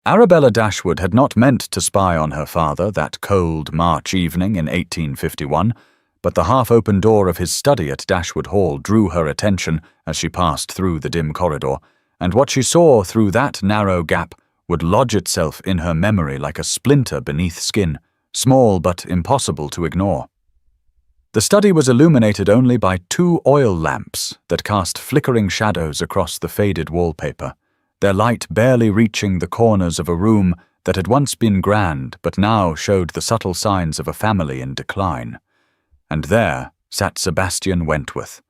Arabella Dashwood had not meant to spy on her father that cold March evening in 1851, but the half-open door of his study at Dashwood Hall drew her attention as she passed through the dim corridor, and what she saw through that narrow gap would lodge itself in her memory like a splinter beneath skin, small but impossible to ignore. The study was illuminated only by 2 oil lamps that cast flickering shadows across the faded wallpaper, their light barely reaching the corners of a room that had once been grand but now showed the subtle signs of a family in decline. And there sat Sebastian Wentworth,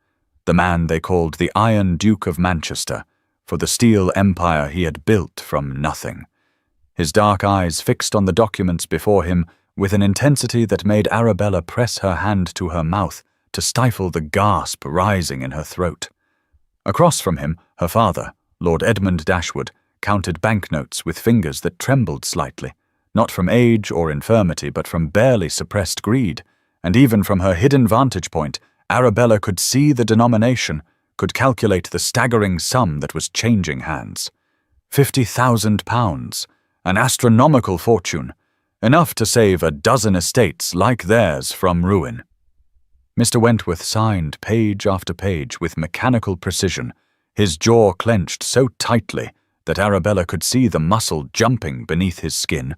the man they called the Iron Duke of Manchester, for the steel empire he had built from nothing. His dark eyes fixed on the documents before him with an intensity that made Arabella press her hand to her mouth to stifle the gasp rising in her throat. Across from him, her father, Lord Edmund Dashwood, counted banknotes with fingers that trembled slightly, not from age or infirmity but from barely suppressed greed, and even from her hidden vantage point, Arabella could see the denomination, could calculate the staggering sum that was changing hands. £50,000, an astronomical fortune, enough to save a dozen estates like theirs from ruin. Mr. Wentworth signed page after page with mechanical precision, his jaw clenched so tightly that Arabella could see the muscle jumping beneath his skin,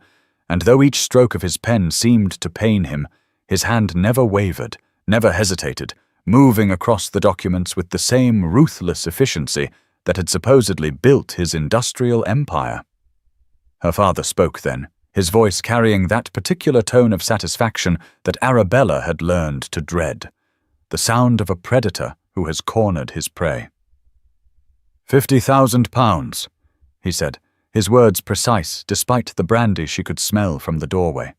and though each stroke of his pen seemed to pain him, his hand never wavered, never hesitated, moving across the documents with the same ruthless efficiency that had supposedly built his industrial empire. Her father spoke then, his voice carrying that particular tone of satisfaction that Arabella had learned to dread, the sound of a predator who has cornered his prey. £50,000, he said, his words precise despite the brandy she could smell from the doorway.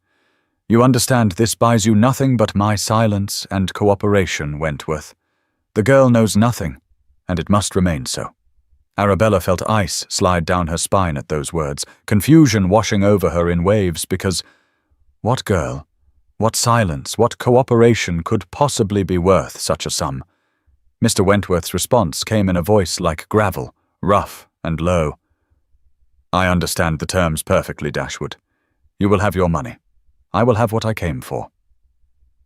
You understand this buys you nothing but my silence and cooperation, Wentworth. The girl knows nothing, and it must remain so. Arabella felt ice slide down her spine at those words, confusion washing over her in waves because what girl, what silence, what cooperation could possibly be worth such a sum? Mr. Wentworth's response came in a voice like gravel, rough and low. I understand the terms perfectly, Dashwood. You will have your money. I will have what I came for.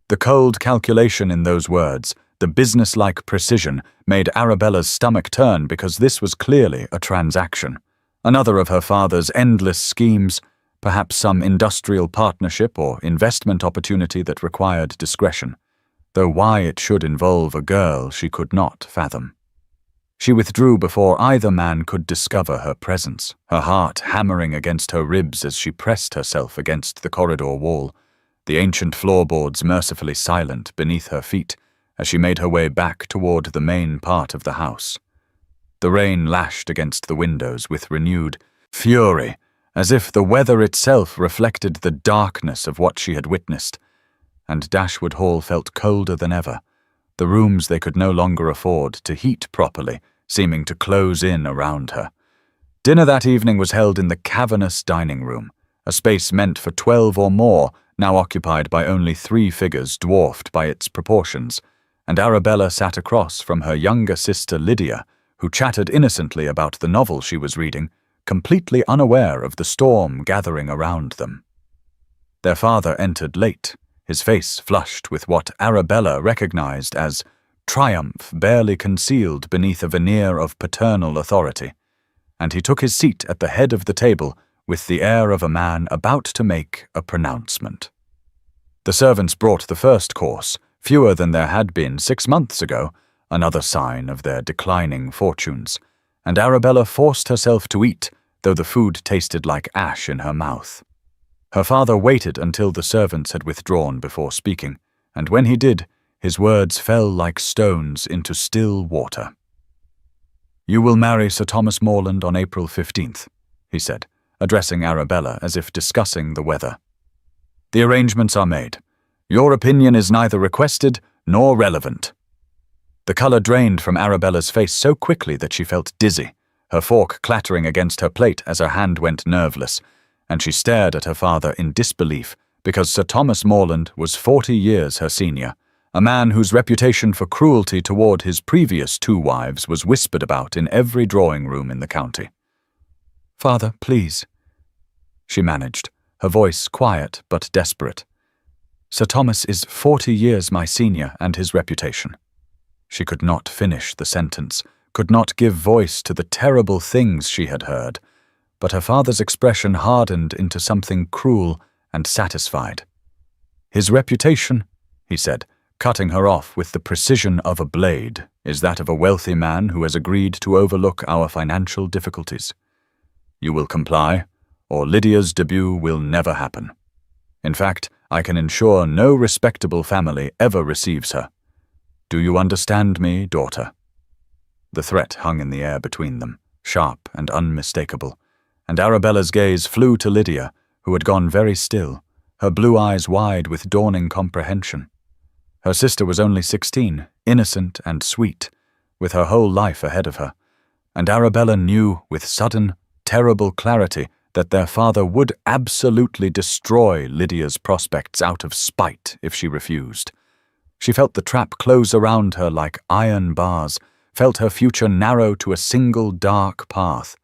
The cold calculation in those words, the business-like precision, made Arabella's stomach turn because this was clearly a transaction. Another of her father's endless schemes, perhaps some industrial partnership or investment opportunity that required discretion, though why it should involve a girl she could not fathom. She withdrew before either man could discover her presence, her heart hammering against her ribs as she pressed herself against the corridor wall, the ancient floorboards mercifully silent beneath her feet as she made her way back toward the main part of the house. The rain lashed against the windows with renewed fury, as if the weather itself reflected the darkness of what she had witnessed, and Dashwood Hall felt colder than ever, the rooms they could no longer afford to heat properly seeming to close in around her. Dinner that evening was held in the cavernous dining room, a space meant for 12 or more, now occupied by only 3 figures dwarfed by its proportions, and Arabella sat across from her younger sister Lydia, who chattered innocently about the novel she was reading, completely unaware of the storm gathering around them. Their father entered late, his face flushed with what Arabella recognized as triumph barely concealed beneath a veneer of paternal authority, and he took his seat at the head of the table with the air of a man about to make a pronouncement. The servants brought the first course, fewer than there had been 6 months ago, another sign of their declining fortunes, and Arabella forced herself to eat, though the food tasted like ash in her mouth. Her father waited until the servants had withdrawn before speaking, and when he did, his words fell like stones into still water. You will marry Sir Thomas Morland on April 15th, he said, addressing Arabella as if discussing the weather. The arrangements are made. Your opinion is neither requested nor relevant. The colour drained from Arabella's face so quickly that she felt dizzy, her fork clattering against her plate as her hand went nerveless, and she stared at her father in disbelief because Sir Thomas Morland was 40 years her senior, a man whose reputation for cruelty toward his previous 2 wives was whispered about in every drawing-room in the county. Father, please. she managed, her voice quiet but desperate. "Sir Thomas is 40 years my senior, and his reputation." She could not finish the sentence, could not give voice to the terrible things she had heard, but her father's expression hardened into something cruel and satisfied. "His reputation," he said, cutting her off with the precision of a blade, "is that of a wealthy man who has agreed to overlook our financial difficulties. You will comply, or Lydia's debut will never happen. In fact, I can ensure no respectable family ever receives her. Do you understand me, daughter?" The threat hung in the air between them, sharp and unmistakable, and Arabella's gaze flew to Lydia, who had gone very still, her blue eyes wide with dawning comprehension. Her sister was only 16, innocent and sweet, with her whole life ahead of her, and Arabella knew with sudden, terrible clarity that their father would absolutely destroy Lydia's prospects out of spite if she refused. She felt the trap close around her like iron bars, felt her future narrow to a single dark path,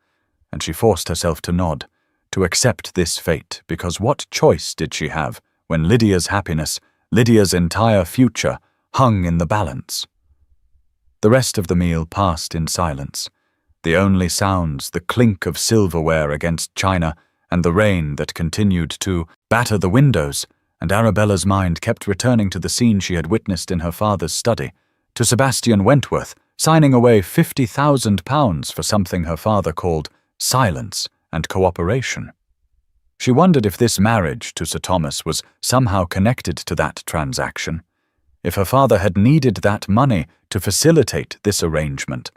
and she forced herself to nod, to accept this fate, because what choice did she have when Lydia's happiness, Lydia's entire future, hung in the balance? The rest of the meal passed in silence. The only sounds, the clink of silverware against china, and the rain that continued to batter the windows, and Arabella's mind kept returning to the scene she had witnessed in her father's study, to Sebastian Wentworth signing away £50,000 for something her father called silence and cooperation. She wondered if this marriage to Sir Thomas was somehow connected to that transaction, if her father had needed that money to facilitate this arrangement,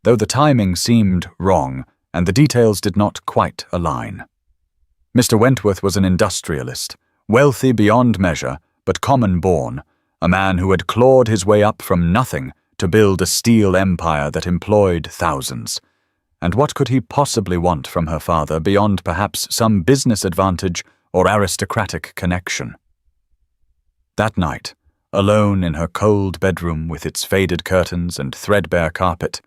though the timing seemed wrong and the details did not quite align. Mr. Wentworth was an industrialist, wealthy beyond measure, but common-born, a man who had clawed his way up from nothing to build a steel empire that employed thousands. And what could he possibly want from her father beyond perhaps some business advantage or aristocratic connection? That night, alone in her cold bedroom with its faded curtains and threadbare carpet,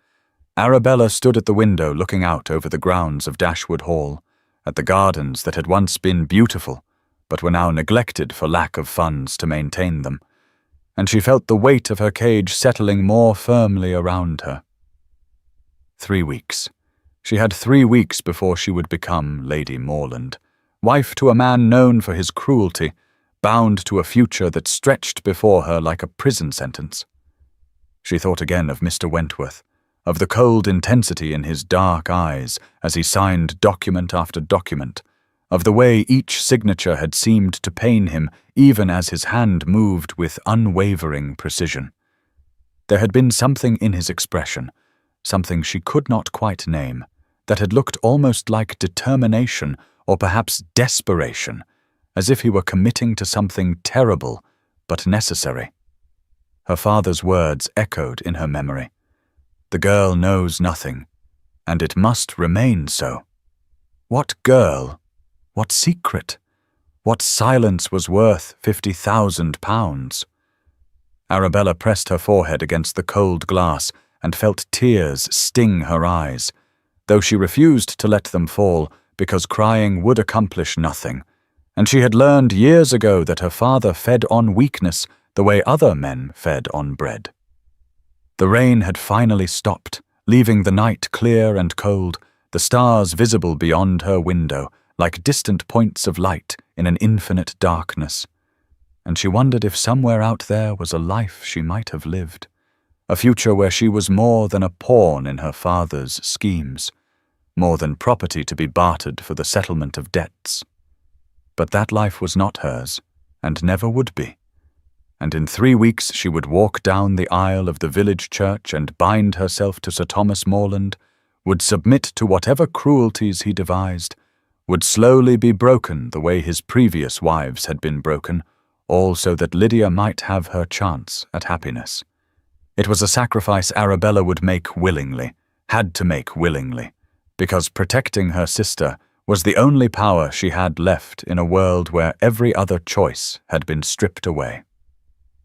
Arabella stood at the window looking out over the grounds of Dashwood Hall, at the gardens that had once been beautiful, but were now neglected for lack of funds to maintain them, and she felt the weight of her cage settling more firmly around her. 3 weeks. She had 3 weeks before she would become Lady Morland, wife to a man known for his cruelty, bound to a future that stretched before her like a prison sentence. She thought again of Mr. Wentworth, of the cold intensity in his dark eyes as he signed document after document, of the way each signature had seemed to pain him even as his hand moved with unwavering precision. There had been something in his expression, something she could not quite name, that had looked almost like determination or perhaps desperation, as if he were committing to something terrible but necessary. Her father's words echoed in her memory. The girl knows nothing, and it must remain so. What girl? What secret? What silence was worth £50,000? Arabella pressed her forehead against the cold glass and felt tears sting her eyes, though she refused to let them fall because crying would accomplish nothing, and she had learned years ago that her father fed on weakness the way other men fed on bread. The rain had finally stopped, leaving the night clear and cold, the stars visible beyond her window, like distant points of light in an infinite darkness, and she wondered if somewhere out there was a life she might have lived, a future where she was more than a pawn in her father's schemes, more than property to be bartered for the settlement of debts. But that life was not hers, and never would be. And in 3 weeks she would walk down the aisle of the village church and bind herself to Sir Thomas Morland, would submit to whatever cruelties he devised, would slowly be broken the way his previous wives had been broken, all so that Lydia might have her chance at happiness. It was a sacrifice Arabella would make willingly, had to make willingly, because protecting her sister was the only power she had left in a world where every other choice had been stripped away.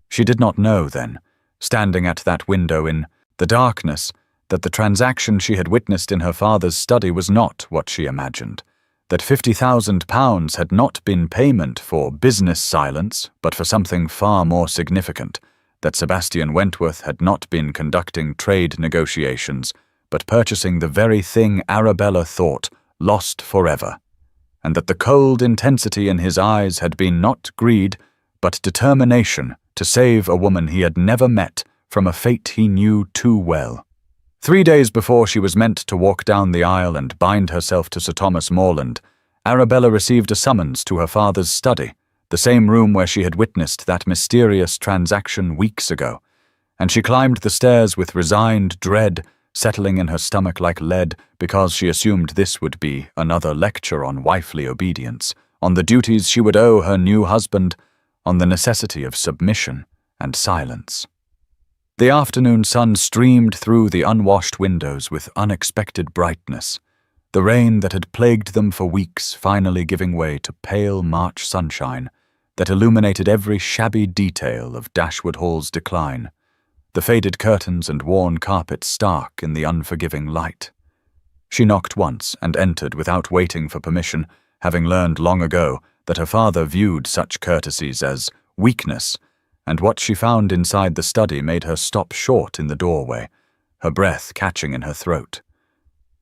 She did not know then, standing at that window in the darkness, that the transaction she had witnessed in her father's study was not what she imagined, that £50,000 had not been payment for business silence, but for something far more significant, that Sebastian Wentworth had not been conducting trade negotiations, but purchasing the very thing Arabella thought lost forever, and that the cold intensity in his eyes had been not greed, but determination to save a woman he had never met from a fate he knew too well. 3 days before she was meant to walk down the aisle and bind herself to Sir Thomas Morland, Arabella received a summons to her father's study, the same room where she had witnessed that mysterious transaction weeks ago, and she climbed the stairs with resigned dread settling in her stomach like lead because she assumed this would be another lecture on wifely obedience, on the duties she would owe her new husband, on the necessity of submission and silence. The afternoon sun streamed through the unwashed windows with unexpected brightness, the rain that had plagued them for weeks finally giving way to pale March sunshine that illuminated every shabby detail of Dashwood Hall's decline, the faded curtains and worn carpet stark in the unforgiving light. She knocked once and entered without waiting for permission, having learned long ago that her father viewed such courtesies as weakness, and what she found inside the study made her stop short in the doorway, her breath catching in her throat.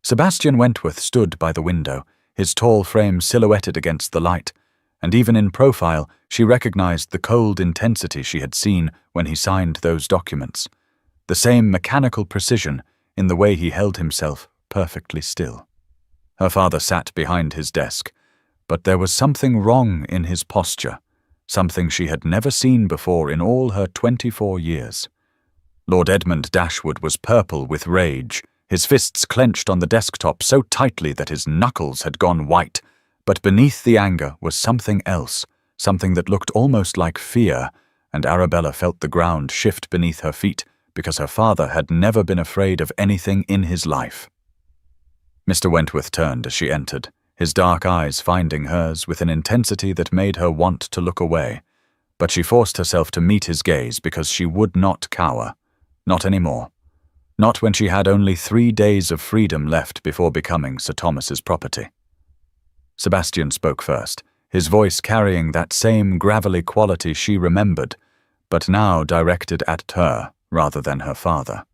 Sebastian Wentworth stood by the window, his tall frame silhouetted against the light, and even in profile she recognized the cold intensity she had seen when he signed those documents, the same mechanical precision in the way he held himself perfectly still. Her father sat behind his desk, but there was something wrong in his posture, something she had never seen before in all her 24 years. Lord Edmund Dashwood was purple with rage, his fists clenched on the desktop so tightly that his knuckles had gone white, but beneath the anger was something else, something that looked almost like fear, and Arabella felt the ground shift beneath her feet because her father had never been afraid of anything in his life. Mr. Wentworth turned as she entered, his dark eyes finding hers with an intensity that made her want to look away, but she forced herself to meet his gaze because she would not cower, not anymore, not when she had only 3 days of freedom left before becoming Sir Thomas's property. Sebastian spoke first, his voice carrying that same gravelly quality she remembered, but now directed at her rather than her father.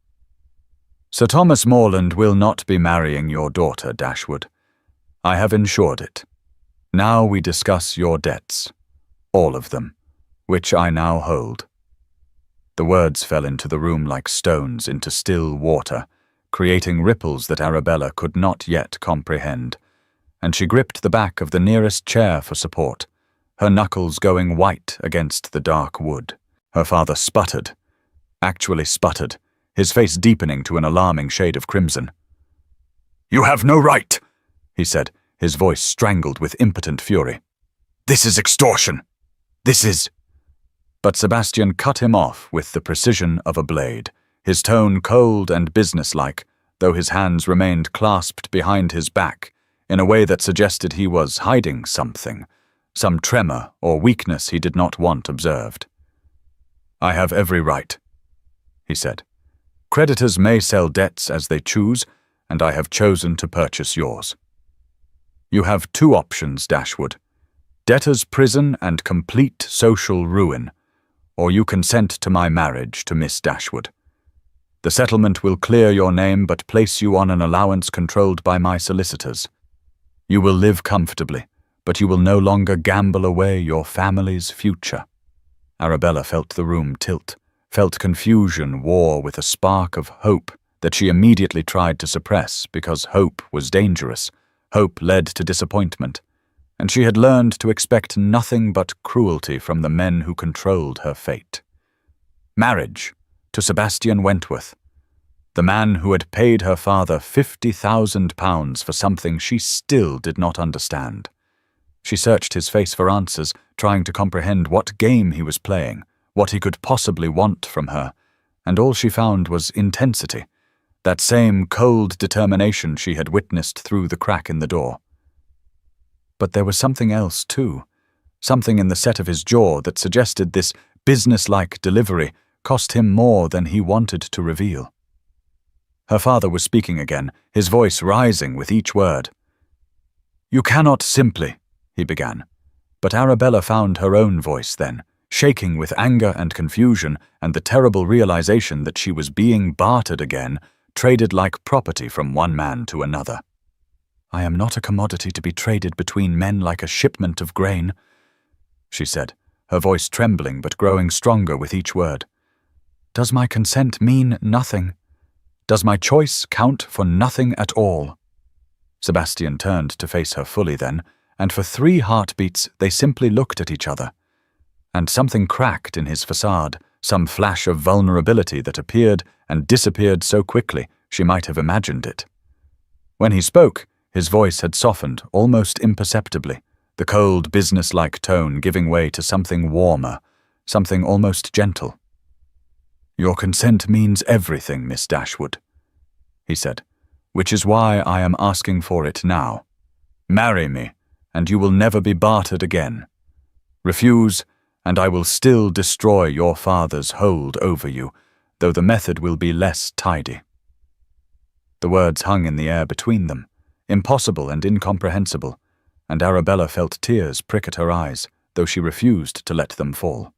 Sir Thomas Morland will not be marrying your daughter, Dashwood. I have insured it. Now we discuss your debts, all of them, which I now hold. The words fell into the room like stones into still water, creating ripples that Arabella could not yet comprehend, and she gripped the back of the nearest chair for support, her knuckles going white against the dark wood. Her father sputtered, actually sputtered, his face deepening to an alarming shade of crimson. "You have no right," he said, his voice strangled with impotent fury. "This is extortion. This is—" But Sebastian cut him off with the precision of a blade, his tone cold and businesslike, though his hands remained clasped behind his back, in a way that suggested he was hiding something, some tremor or weakness he did not want observed. "I have every right," he said. "Creditors may sell debts as they choose, and I have chosen to purchase yours. You have 2 options, Dashwood: debtor's prison and complete social ruin, or you consent to my marriage to Miss Dashwood. The settlement will clear your name but place you on an allowance controlled by my solicitors. You will live comfortably, but you will no longer gamble away your family's future." Arabella felt the room tilt, felt confusion war with a spark of hope that she immediately tried to suppress because hope was dangerous. Hope led to disappointment, and she had learned to expect nothing but cruelty from the men who controlled her fate. Marriage to Sebastian Wentworth, the man who had paid her father £50,000 for something she still did not understand. She searched his face for answers, trying to comprehend what game he was playing, what he could possibly want from her, and all she found was intensity, that same cold determination she had witnessed through the crack in the door. But there was something else, too, something in the set of his jaw that suggested this businesslike delivery cost him more than he wanted to reveal. Her father was speaking again, his voice rising with each word. "You cannot simply," he began. But Arabella found her own voice then, shaking with anger and confusion and the terrible realization that she was being bartered again, traded like property from one man to another. "I am not a commodity to be traded between men like a shipment of grain," she said, her voice trembling but growing stronger with each word. "Does my consent mean nothing? Does my choice count for nothing at all?" Sebastian turned to face her fully then, and for 3 heartbeats they simply looked at each other. And something cracked in his facade, some flash of vulnerability that appeared and disappeared so quickly she might have imagined it. When he spoke, his voice had softened almost imperceptibly, the cold, business-like tone giving way to something warmer, something almost gentle. "Your consent means everything, Miss Dashwood," he said, "which is why I am asking for it now. Marry me, and you will never be bartered again. Refuse, and I will still destroy your father's hold over you, though the method will be less tidy." The words hung in the air between them, impossible and incomprehensible, and Arabella felt tears prick at her eyes, though she refused to let them fall.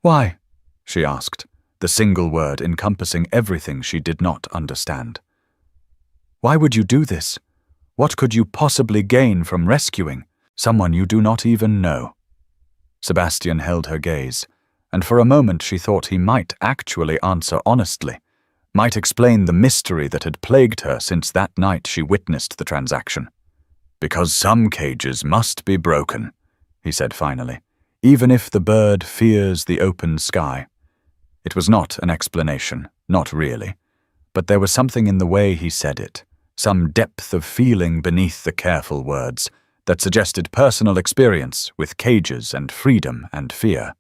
"Why?" she asked, the single word encompassing everything she did not understand. "Why would you do this? What could you possibly gain from rescuing someone you do not even know?" Sebastian held her gaze, and for a moment she thought he might actually answer honestly, might explain the mystery that had plagued her since that night she witnessed the transaction. "Because some cages must be broken," he said finally, "even if the bird fears the open sky." It was not an explanation, not really, but there was something in the way he said it, some depth of feeling beneath the careful words, that suggested personal experience with cages and freedom and fear.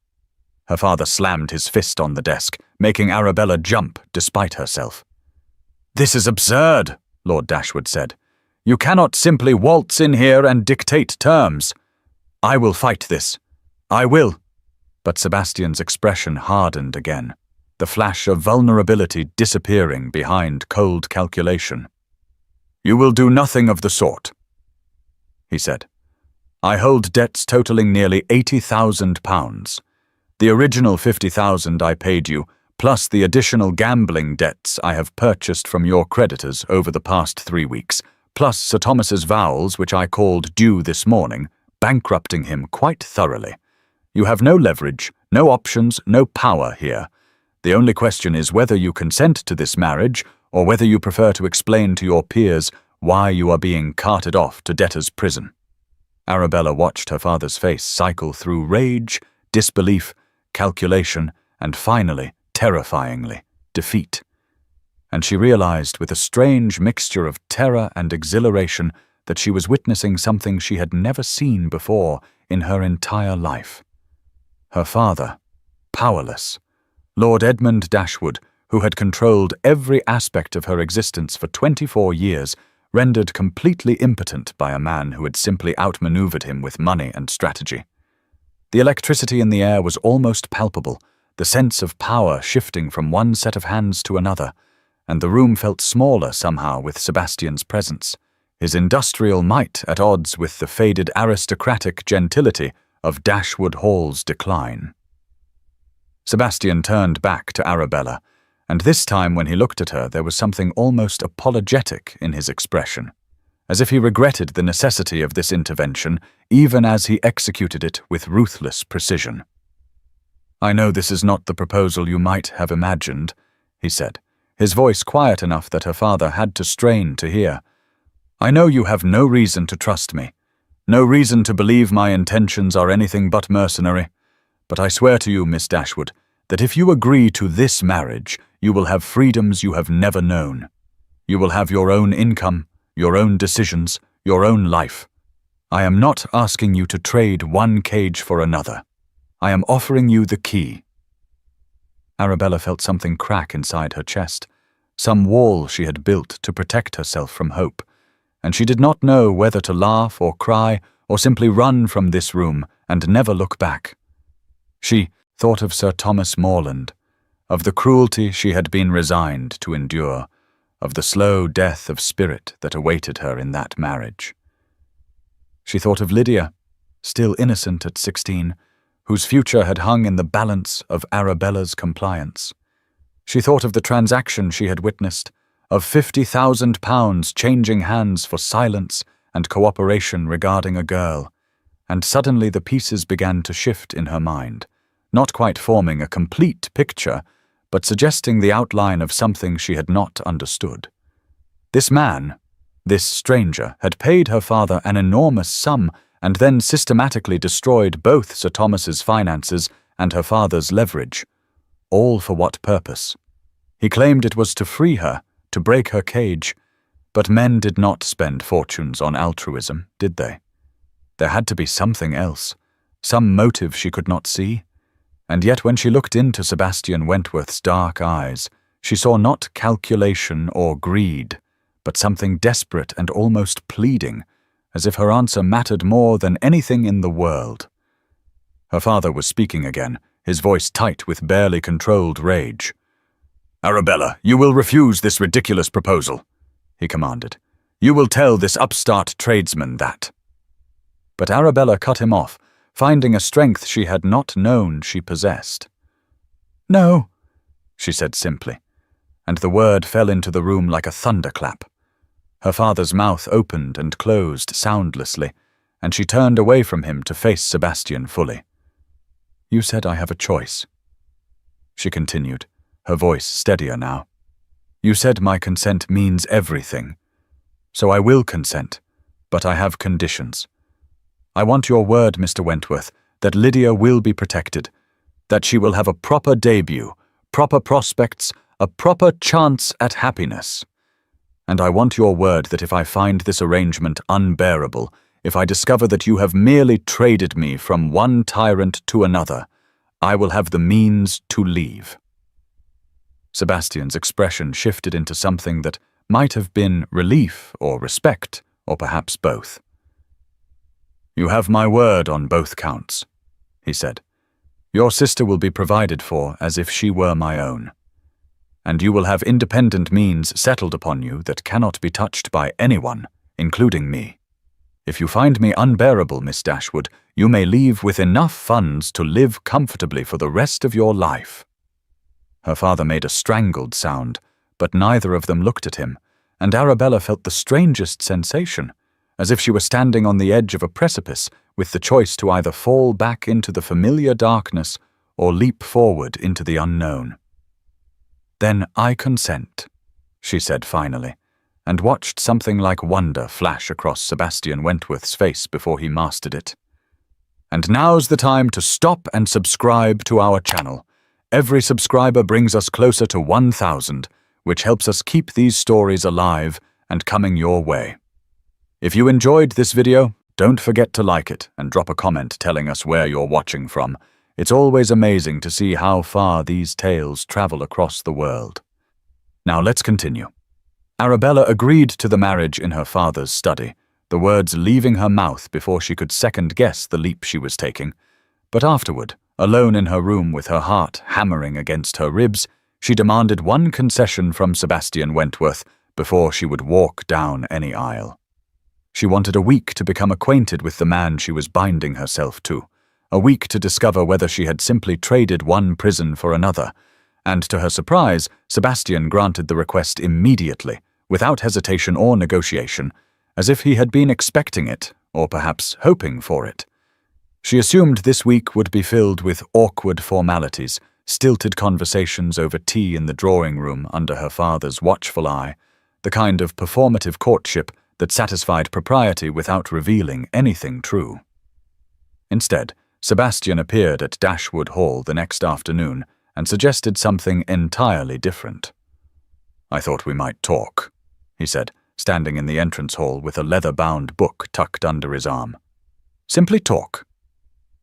Her father slammed his fist on the desk, making Arabella jump despite herself. "This is absurd," Lord Dashwood said. "You cannot simply waltz in here and dictate terms. I will fight this. I will." But Sebastian's expression hardened again, the flash of vulnerability disappearing behind cold calculation. "You will do nothing of the sort," he said. "I hold debts totaling nearly £80,000. The original £50,000 I paid you, plus the additional gambling debts I have purchased from your creditors over the past 3 weeks, plus Sir Thomas's vowels, which I called due this morning, bankrupting him quite thoroughly. You have no leverage, no options, no power here. The only question is whether you consent to this marriage, or whether you prefer to explain to your peers why you are being carted off to debtor's prison." Arabella watched her father's face cycle through rage, disbelief, calculation, and finally, terrifyingly, defeat. And she realized with a strange mixture of terror and exhilaration that she was witnessing something she had never seen before in her entire life. Her father, powerless. Lord Edmund Dashwood, who had controlled every aspect of her existence for 24 years, rendered completely impotent by a man who had simply outmaneuvered him with money and strategy. The electricity in the air was almost palpable, the sense of power shifting from one set of hands to another, and the room felt smaller somehow with Sebastian's presence, his industrial might at odds with the faded aristocratic gentility of Dashwood Hall's decline. Sebastian turned back to Arabella, and this time when he looked at her there was something almost apologetic in his expression, as if he regretted the necessity of this intervention even as he executed it with ruthless precision. "I know this is not the proposal you might have imagined," he said, his voice quiet enough that her father had to strain to hear. "I know you have no reason to trust me, no reason to believe my intentions are anything but mercenary, but I swear to you, Miss Dashwood, that if you agree to this marriage, you will have freedoms you have never known. You will have your own income, your own decisions, your own life. I am not asking you to trade one cage for another. I am offering you the key." Arabella felt something crack inside her chest, some wall she had built to protect herself from hope, and she did not know whether to laugh or cry or simply run from this room and never look back. She thought of Sir Thomas Morland, of the cruelty she had been resigned to endure, of the slow death of spirit that awaited her in that marriage. She thought of Lydia, still innocent at 16, whose future had hung in the balance of Arabella's compliance. She thought of the transaction she had witnessed, of £50,000 changing hands for silence and cooperation regarding a girl, and suddenly the pieces began to shift in her mind, not quite forming a complete picture, but suggesting the outline of something she had not understood. This man, this stranger, had paid her father an enormous sum and then systematically destroyed both Sir Thomas's finances and her father's leverage. All for what purpose? He claimed it was to free her, to break her cage, but men did not spend fortunes on altruism, did they? There had to be something else, some motive she could not see. And yet when she looked into Sebastian Wentworth's dark eyes, she saw not calculation or greed, but something desperate and almost pleading, as if her answer mattered more than anything in the world. Her father was speaking again, his voice tight with barely controlled rage. "Arabella, you will refuse this ridiculous proposal," he commanded. "You will tell this upstart tradesman that." But Arabella cut him off, finding a strength she had not known she possessed. "No," she said simply, and the word fell into the room like a thunderclap. Her father's mouth opened and closed soundlessly, and she turned away from him to face Sebastian fully. "You said I have a choice," she continued, her voice steadier now. "You said my consent means everything. So I will consent, but I have conditions. I want your word, Mr. Wentworth, that Lydia will be protected, that she will have a proper debut, proper prospects, a proper chance at happiness. And I want your word that if I find this arrangement unbearable, if I discover that you have merely traded me from one tyrant to another, I will have the means to leave." Sebastian's expression shifted into something that might have been relief or respect, or perhaps both. "You have my word on both counts," he said. "Your sister will be provided for as if she were my own. And you will have independent means settled upon you that cannot be touched by anyone, including me. If you find me unbearable, Miss Dashwood, you may leave with enough funds to live comfortably for the rest of your life." Her father made a strangled sound, but neither of them looked at him, and Arabella felt the strangest sensation, as if she were standing on the edge of a precipice with the choice to either fall back into the familiar darkness or leap forward into the unknown. "Then I consent," she said finally, and watched something like wonder flash across Sebastian Wentworth's face before he mastered it. "And now's the time to stop and subscribe to our channel. Every subscriber brings us closer to 1,000, which helps us keep these stories alive and coming your way. If you enjoyed this video, don't forget to like it and drop a comment telling us where you're watching from. It's always amazing to see how far these tales travel across the world. Now let's continue. Arabella agreed to the marriage in her father's study, the words leaving her mouth before she could second-guess the leap she was taking. But afterward, alone in her room with her heart hammering against her ribs, she demanded one concession from Sebastian Wentworth before she would walk down any aisle. She wanted a week to become acquainted with the man she was binding herself to, a week to discover whether she had simply traded one prison for another, and to her surprise, Sebastian granted the request immediately, without hesitation or negotiation, as if he had been expecting it, or perhaps hoping for it. She assumed this week would be filled with awkward formalities, stilted conversations over tea in the drawing room under her father's watchful eye, the kind of performative courtship that satisfied propriety without revealing anything true. Instead, Sebastian appeared at Dashwood Hall the next afternoon and suggested something entirely different. "I thought we might talk," he said, standing in the entrance hall with a leather-bound book tucked under his arm. "Simply talk.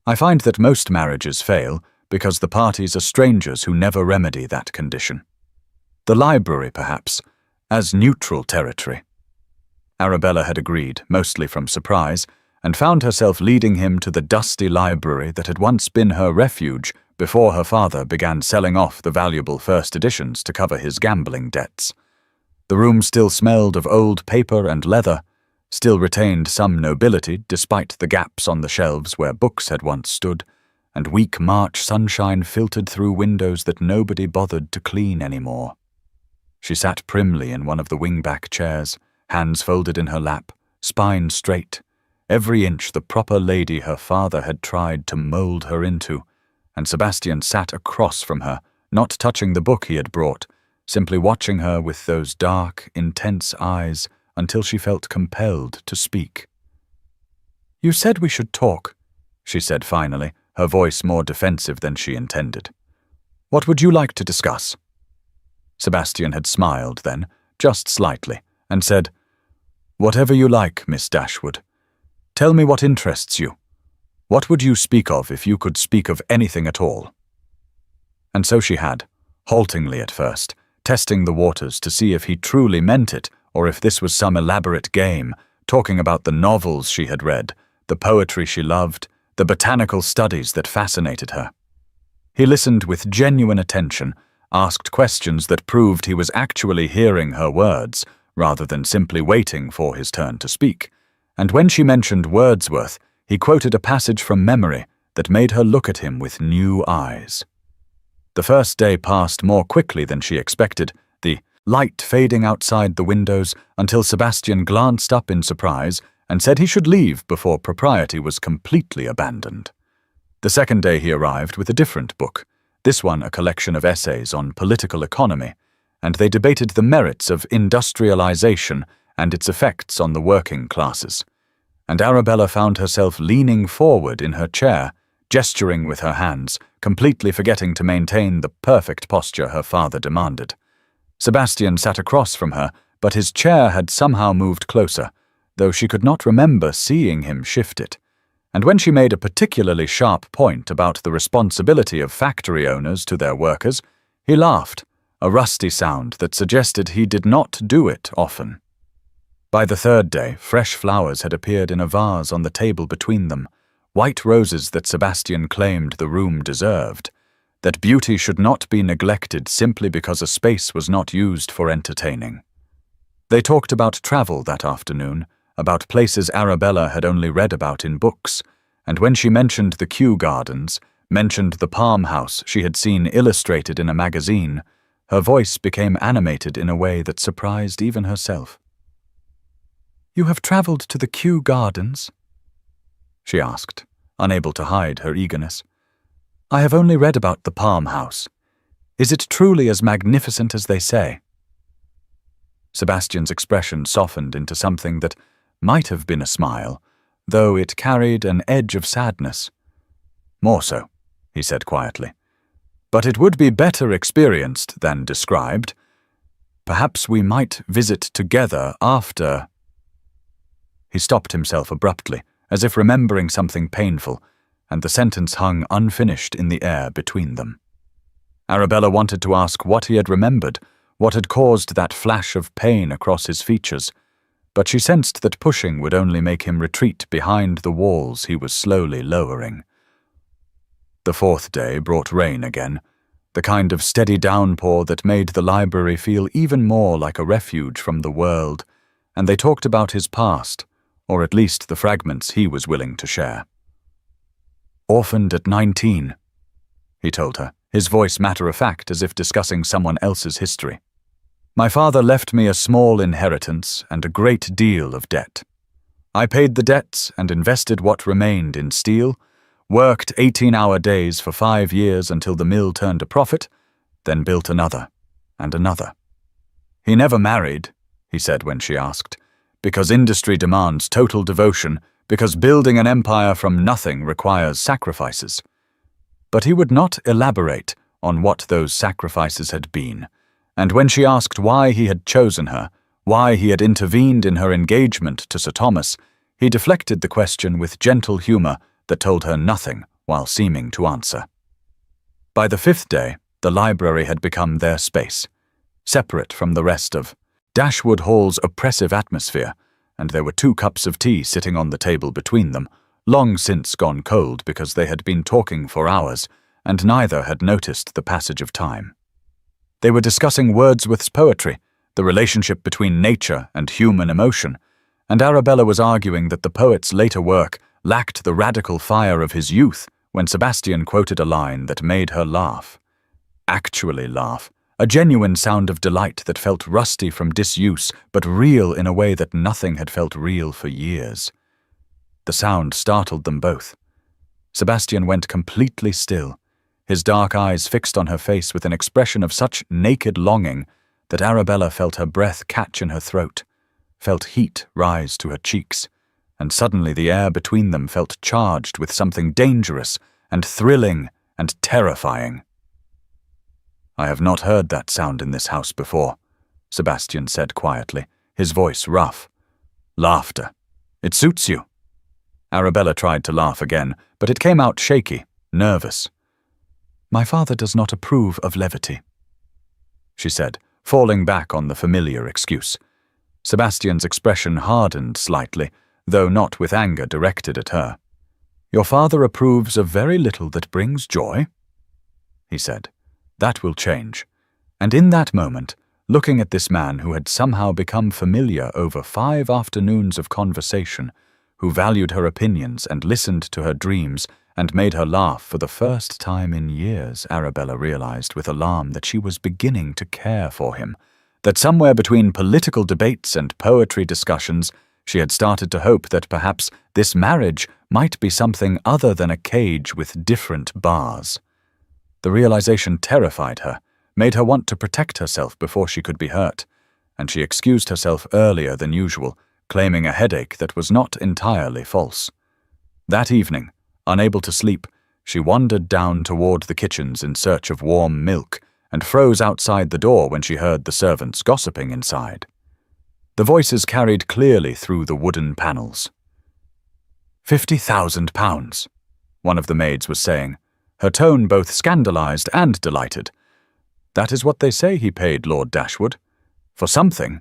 I find that most marriages fail because the parties are strangers who never remedy that condition. The library, perhaps, as neutral territory." Arabella had agreed, mostly from surprise, and found herself leading him to the dusty library that had once been her refuge before her father began selling off the valuable first editions to cover his gambling debts. The room still smelled of old paper and leather, still retained some nobility despite the gaps on the shelves where books had once stood, and weak March sunshine filtered through windows that nobody bothered to clean anymore. She sat primly in one of the wing-back chairs, hands folded in her lap, spine straight, every inch the proper lady her father had tried to mold her into, and Sebastian sat across from her, not touching the book he had brought, simply watching her with those dark, intense eyes until she felt compelled to speak. "You said we should talk," she said finally, her voice more defensive than she intended. "What would you like to discuss?" Sebastian had smiled then, just slightly, and said, "Whatever you like, Miss Dashwood. Tell me what interests you. What would you speak of if you could speak of anything at all?" And so she had, haltingly at first, testing the waters to see if he truly meant it, or if this was some elaborate game, talking about the novels she had read, the poetry she loved, the botanical studies that fascinated her. He listened with genuine attention, asked questions that proved he was actually hearing her words, rather than simply waiting for his turn to speak, and when she mentioned Wordsworth, he quoted a passage from memory that made her look at him with new eyes. The first day passed more quickly than she expected, the light fading outside the windows until Sebastian glanced up in surprise and said he should leave before propriety was completely abandoned. The second day he arrived with a different book, this one a collection of essays on political economy, and they debated the merits of industrialization and its effects on the working classes. And Arabella found herself leaning forward in her chair, gesturing with her hands, completely forgetting to maintain the perfect posture her father demanded. Sebastian sat across from her, but his chair had somehow moved closer, though she could not remember seeing him shift it. And when she made a particularly sharp point about the responsibility of factory owners to their workers, he laughed, a rusty sound that suggested he did not do it often. By the third day, fresh flowers had appeared in a vase on the table between them, white roses that Sebastian claimed the room deserved, that beauty should not be neglected simply because a space was not used for entertaining. They talked about travel that afternoon, about places Arabella had only read about in books, and when she mentioned the Kew Gardens, mentioned the palm house she had seen illustrated in a magazine, her voice became animated in a way that surprised even herself. "You have travelled to the Kew Gardens?" she asked, unable to hide her eagerness. "I have only read about the palm house. Is it truly as magnificent as they say?" Sebastian's expression softened into something that might have been a smile, though it carried an edge of sadness. "More so," he said quietly. "But it would be better experienced than described. Perhaps we might visit together after—" He stopped himself abruptly, as if remembering something painful, and the sentence hung unfinished in the air between them. Arabella wanted to ask what he had remembered, what had caused that flash of pain across his features, but she sensed that pushing would only make him retreat behind the walls he was slowly lowering. The fourth day brought rain again, the kind of steady downpour that made the library feel even more like a refuge from the world, and they talked about his past, or at least the fragments he was willing to share. "Orphaned at 19, he told her, his voice matter-of-fact as if discussing someone else's history. "My father left me a small inheritance and a great deal of debt. I paid the debts and invested what remained in steel, worked 18-hour days for 5 years until the mill turned a profit, then built another and another. He never married," he said when she asked, "because industry demands total devotion, because building an empire from nothing requires sacrifices." But he would not elaborate on what those sacrifices had been, and when she asked why he had chosen her, why he had intervened in her engagement to Sir Thomas, he deflected the question with gentle humour that told her nothing while seeming to answer. By the 5th day, the library had become their space, separate from the rest of Dashwood Hall's oppressive atmosphere, and there were 2 cups of tea sitting on the table between them, long since gone cold because they had been talking for hours, and neither had noticed the passage of time. They were discussing Wordsworth's poetry, the relationship between nature and human emotion, and Arabella was arguing that the poet's later work lacked the radical fire of his youth when Sebastian quoted a line that made her laugh. Actually laugh, a genuine sound of delight that felt rusty from disuse, but real in a way that nothing had felt real for years. The sound startled them both. Sebastian went completely still, his dark eyes fixed on her face with an expression of such naked longing that Arabella felt her breath catch in her throat, felt heat rise to her cheeks, and suddenly the air between them felt charged with something dangerous and thrilling and terrifying. "I have not heard that sound in this house before," Sebastian said quietly, his voice rough. "Laughter. It suits you." Arabella tried to laugh again, but it came out shaky, nervous. "My father does not approve of levity," she said, falling back on the familiar excuse. Sebastian's expression hardened slightly, though not with anger directed at her. "Your father approves of very little that brings joy," he said. "That will change." And in that moment, looking at this man who had somehow become familiar over 5 afternoons of conversation, who valued her opinions and listened to her dreams and made her laugh for the first time in years, Arabella realized with alarm that she was beginning to care for him, that somewhere between political debates and poetry discussions, she had started to hope that perhaps this marriage might be something other than a cage with different bars. The realization terrified her, made her want to protect herself before she could be hurt, and she excused herself earlier than usual, claiming a headache that was not entirely false. That evening, unable to sleep, she wandered down toward the kitchens in search of warm milk and froze outside the door when she heard the servants gossiping inside. The voices carried clearly through the wooden panels. £50,000, one of the maids was saying, her tone both scandalized and delighted. "That is what they say he paid Lord Dashwood. For something.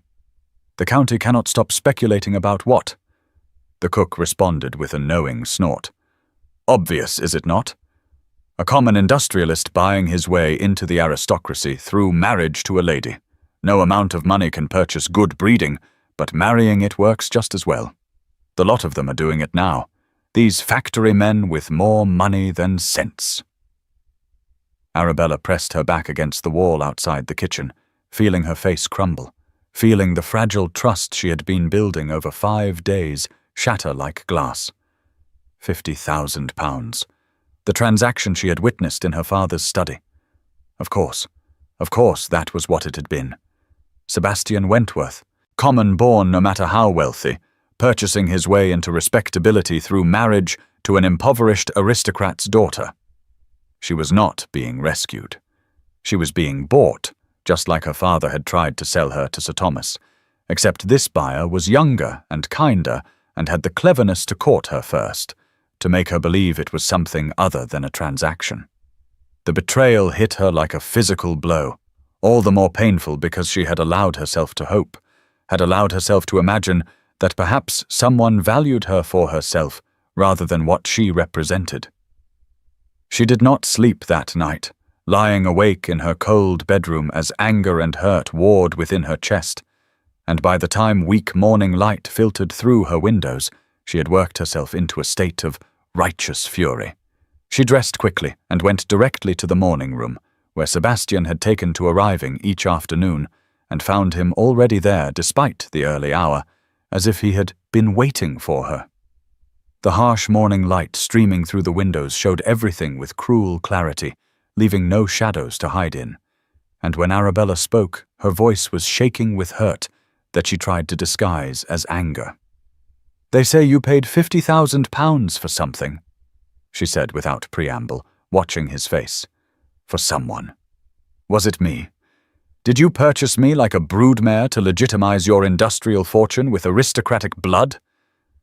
The county cannot stop speculating about what?" The cook responded with a knowing snort. "Obvious, is it not? A common industrialist buying his way into the aristocracy through marriage to a lady. No amount of money can purchase good breeding, but marrying it works just as well. The lot of them are doing it now. These factory men with more money than sense." Arabella pressed her back against the wall outside the kitchen, feeling her face crumble, feeling the fragile trust she had been building over 5 days shatter like glass. £50,000. The transaction she had witnessed in her father's study. Of course, that was what it had been. Sebastian Wentworth, common-born no matter how wealthy, purchasing his way into respectability through marriage to an impoverished aristocrat's daughter. She was not being rescued. She was being bought, just like her father had tried to sell her to Sir Thomas, except this buyer was younger and kinder and had the cleverness to court her first, to make her believe it was something other than a transaction. The betrayal hit her like a physical blow, all the more painful because she had allowed herself to hope, had allowed herself to imagine that perhaps someone valued her for herself rather than what she represented. She did not sleep that night, lying awake in her cold bedroom as anger and hurt warred within her chest, and by the time weak morning light filtered through her windows, she had worked herself into a state of righteous fury. She dressed quickly and went directly to the morning room, where Sebastian had taken to arriving each afternoon, and found him already there despite the early hour, as if he had been waiting for her. The harsh morning light streaming through the windows showed everything with cruel clarity, leaving no shadows to hide in. And when Arabella spoke, her voice was shaking with hurt that she tried to disguise as anger. "They say you paid £50,000 for something," she said without preamble, watching his face. "For someone. Was it me? Did you purchase me like a broodmare to legitimize your industrial fortune with aristocratic blood?"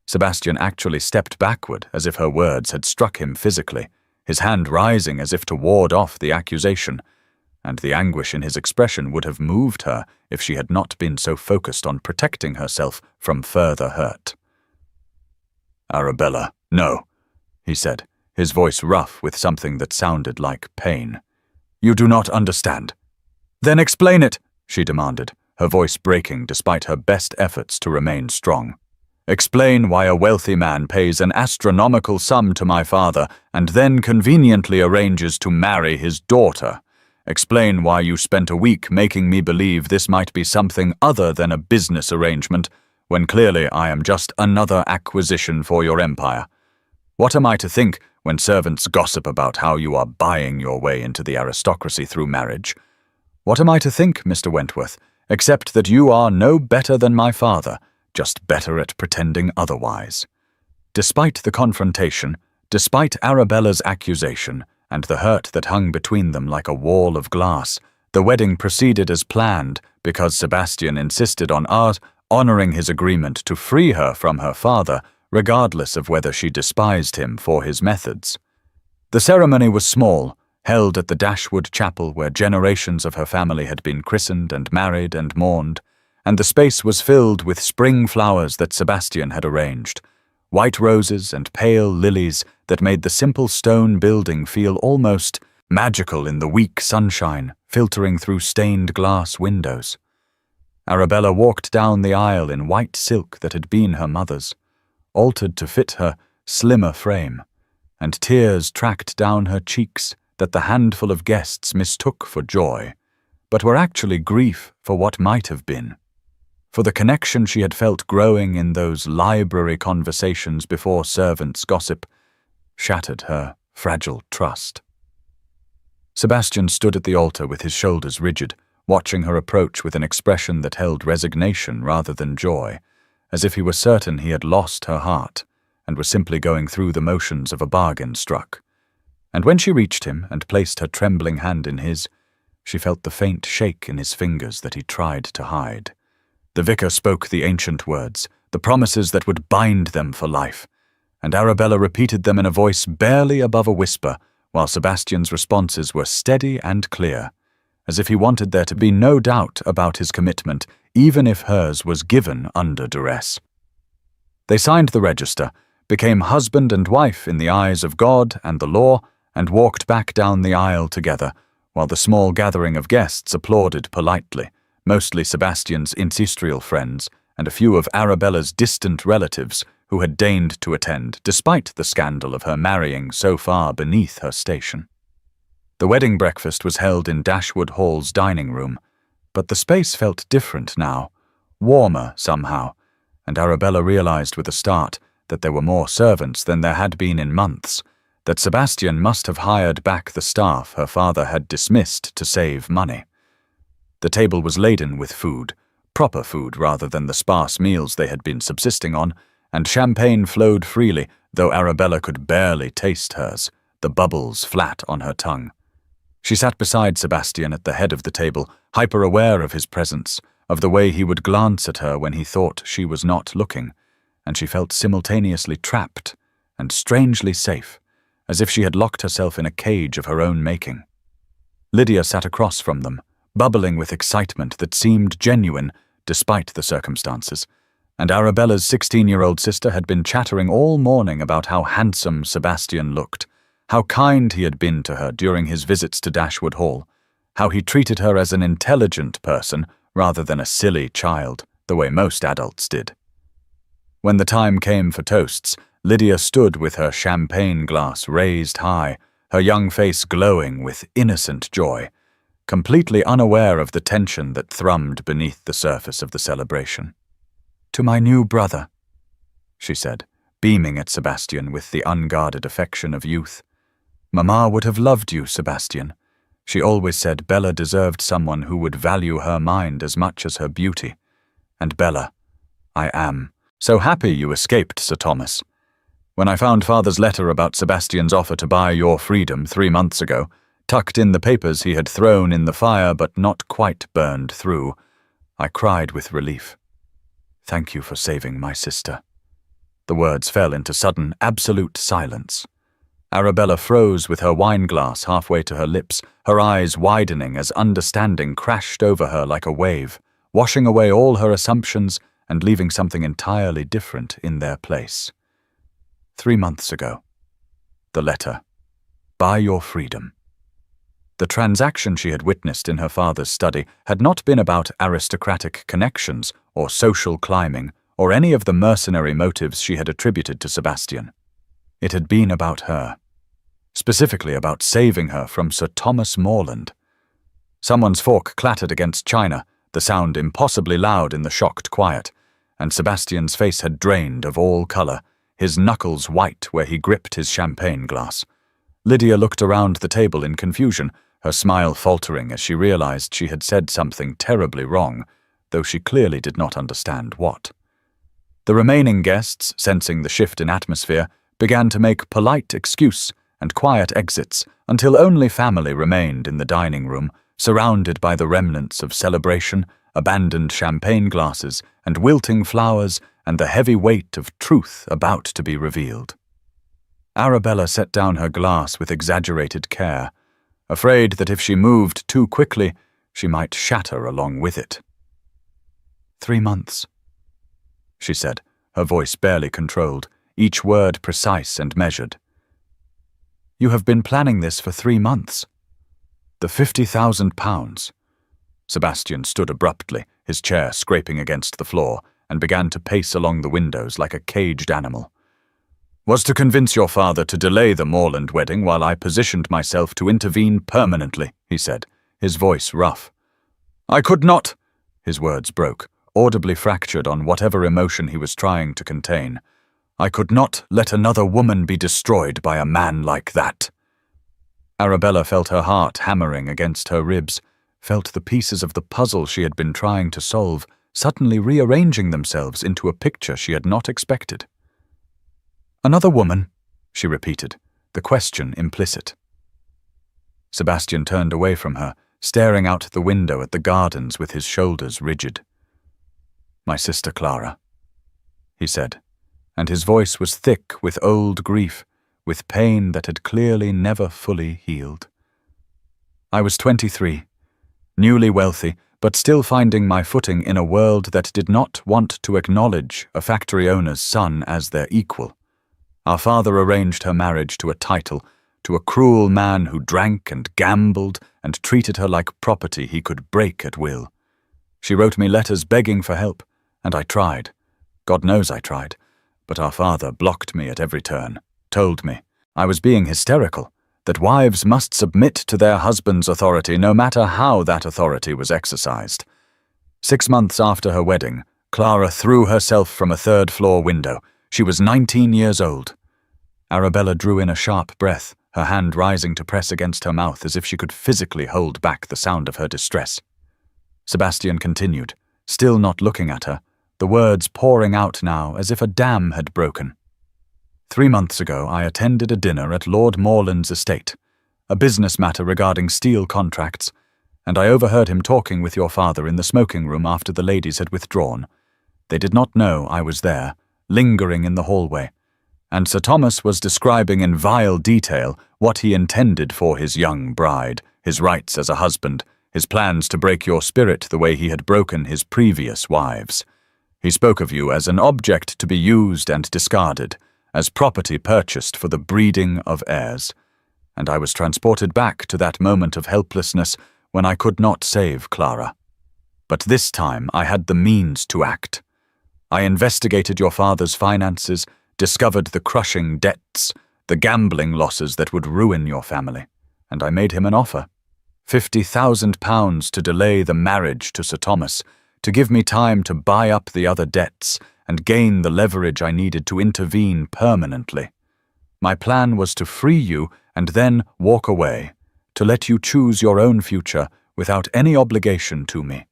Sebastian actually stepped backward as if her words had struck him physically, his hand rising as if to ward off the accusation, and the anguish in his expression would have moved her if she had not been so focused on protecting herself from further hurt. "Arabella, no," he said, his voice rough with something that sounded like pain. "You do not understand." "Then explain it," she demanded, her voice breaking despite her best efforts to remain strong. Explain why a wealthy man pays an astronomical sum to my father and then conveniently arranges to marry his daughter. Explain why you spent a week making me believe this might be something other than a business arrangement, when clearly I am just another acquisition for your empire. What am I to think when servants gossip about how you are buying your way into the aristocracy through marriage? What am I to think, Mr. Wentworth, except that you are no better than my father, just better at pretending otherwise? Despite the confrontation, despite Arabella's accusation, and the hurt that hung between them like a wall of glass, the wedding proceeded as planned because Sebastian insisted on honoring his agreement to free her from her father, regardless of whether she despised him for his methods. The ceremony was small, held at the Dashwood chapel where generations of her family had been christened and married and mourned, and the space was filled with spring flowers that Sebastian had arranged, white roses and pale lilies that made the simple stone building feel almost magical in the weak sunshine filtering through stained glass windows. Arabella walked down the aisle in white silk that had been her mother's, altered to fit her slimmer frame, and tears tracked down her cheeks that the handful of guests mistook for joy, but were actually grief for what might have been, for the connection she had felt growing in those library conversations before servants' gossip shattered her fragile trust. Sebastian stood at the altar with his shoulders rigid, watching her approach with an expression that held resignation rather than joy, as if he were certain he had lost her heart and was simply going through the motions of a bargain struck. And when she reached him and placed her trembling hand in his, she felt the faint shake in his fingers that he tried to hide. The vicar spoke the ancient words, the promises that would bind them for life, and Arabella repeated them in a voice barely above a whisper, while Sebastian's responses were steady and clear, as if he wanted there to be no doubt about his commitment, even if hers was given under duress. They signed the register, became husband and wife in the eyes of God and the law, and walked back down the aisle together, while the small gathering of guests applauded politely, mostly Sebastian's ancestral friends and a few of Arabella's distant relatives who had deigned to attend despite the scandal of her marrying so far beneath her station. The wedding breakfast was held in Dashwood Hall's dining room, but the space felt different now, warmer somehow, and Arabella realized with a start that there were more servants than there had been in months, that Sebastian must have hired back the staff her father had dismissed to save money. The table was laden with food, proper food rather than the sparse meals they had been subsisting on, and champagne flowed freely, though Arabella could barely taste hers, the bubbles flat on her tongue. She sat beside Sebastian at the head of the table, hyper-aware of his presence, of the way he would glance at her when he thought she was not looking, and she felt simultaneously trapped and strangely safe, as if she had locked herself in a cage of her own making. Lydia sat across from them, bubbling with excitement that seemed genuine despite the circumstances, and Arabella's 16-year-old sister had been chattering all morning about how handsome Sebastian looked, how kind he had been to her during his visits to Dashwood Hall, how he treated her as an intelligent person rather than a silly child, the way most adults did. When the time came for toasts, Lydia stood with her champagne glass raised high, her young face glowing with innocent joy, completely unaware of the tension that thrummed beneath the surface of the celebration. "To my new brother," she said, beaming at Sebastian with the unguarded affection of youth. "Mamma would have loved you, Sebastian. She always said Bella deserved someone who would value her mind as much as her beauty. And Bella, I am so happy you escaped, Sir Thomas. When I found Father's letter about Sebastian's offer to buy your freedom 3 months ago, tucked in the papers he had thrown in the fire but not quite burned through, I cried with relief. Thank you for saving my sister." The words fell into sudden, absolute silence. Arabella froze with her wineglass halfway to her lips, her eyes widening as understanding crashed over her like a wave, washing away all her assumptions and leaving something entirely different in their place. 3 months ago. The letter. Buy your freedom. The transaction she had witnessed in her father's study had not been about aristocratic connections or social climbing or any of the mercenary motives she had attributed to Sebastian. It had been about her. Specifically about saving her from Sir Thomas Morland. Someone's fork clattered against china, the sound impossibly loud in the shocked quiet, and Sebastian's face had drained of all colour, his knuckles white where he gripped his champagne glass. Lydia looked around the table in confusion, her smile faltering as she realized she had said something terribly wrong, though she clearly did not understand what. The remaining guests, sensing the shift in atmosphere, began to make polite excuse and quiet exits until only family remained in the dining room, surrounded by the remnants of celebration, abandoned champagne glasses and wilting flowers and the heavy weight of truth about to be revealed. Arabella set down her glass with exaggerated care, afraid that if she moved too quickly, she might shatter along with it. 3 months, she said, her voice barely controlled, each word precise and measured. You have been planning this for 3 months. The £50,000. Sebastian stood abruptly, his chair scraping against the floor, and began to pace along the windows like a caged animal. Was to convince your father to delay the Morland wedding while I positioned myself to intervene permanently, he said, his voice rough. I could not, his words broke, audibly fractured on whatever emotion he was trying to contain. I could not let another woman be destroyed by a man like that. Arabella felt her heart hammering against her ribs, felt the pieces of the puzzle she had been trying to solve suddenly rearranging themselves into a picture she had not expected. Another woman, she repeated, the question implicit. Sebastian turned away from her, staring out the window at the gardens with his shoulders rigid. My sister Clara, he said, and his voice was thick with old grief, with pain that had clearly never fully healed. I was 23, newly wealthy, but still finding my footing in a world that did not want to acknowledge a factory owner's son as their equal. Our father arranged her marriage to a title, to a cruel man who drank and gambled and treated her like property he could break at will. She wrote me letters begging for help, and I tried. God knows I tried, but our father blocked me at every turn, told me I was being hysterical, that wives must submit to their husband's authority no matter how that authority was exercised. 6 months after her wedding, Clara threw herself from a 3rd-floor window. She was 19 years old. Arabella drew in a sharp breath, her hand rising to press against her mouth as if she could physically hold back the sound of her distress. Sebastian continued, still not looking at her, the words pouring out now as if a dam had broken. 3 months ago, I attended a dinner at Lord Morland's estate, a business matter regarding steel contracts, and I overheard him talking with your father in the smoking room after the ladies had withdrawn. They did not know I was there, lingering in the hallway, and Sir Thomas was describing in vile detail what he intended for his young bride, his rights as a husband, his plans to break your spirit the way he had broken his previous wives. He spoke of you as an object to be used and discarded, as property purchased for the breeding of heirs, and I was transported back to that moment of helplessness when I could not save Clara. But this time I had the means to act. I investigated your father's finances, discovered the crushing debts, the gambling losses that would ruin your family, and I made him an offer. £50,000 to delay the marriage to Sir Thomas, to give me time to buy up the other debts and gain the leverage I needed to intervene permanently. My plan was to free you and then walk away, to let you choose your own future without any obligation to me.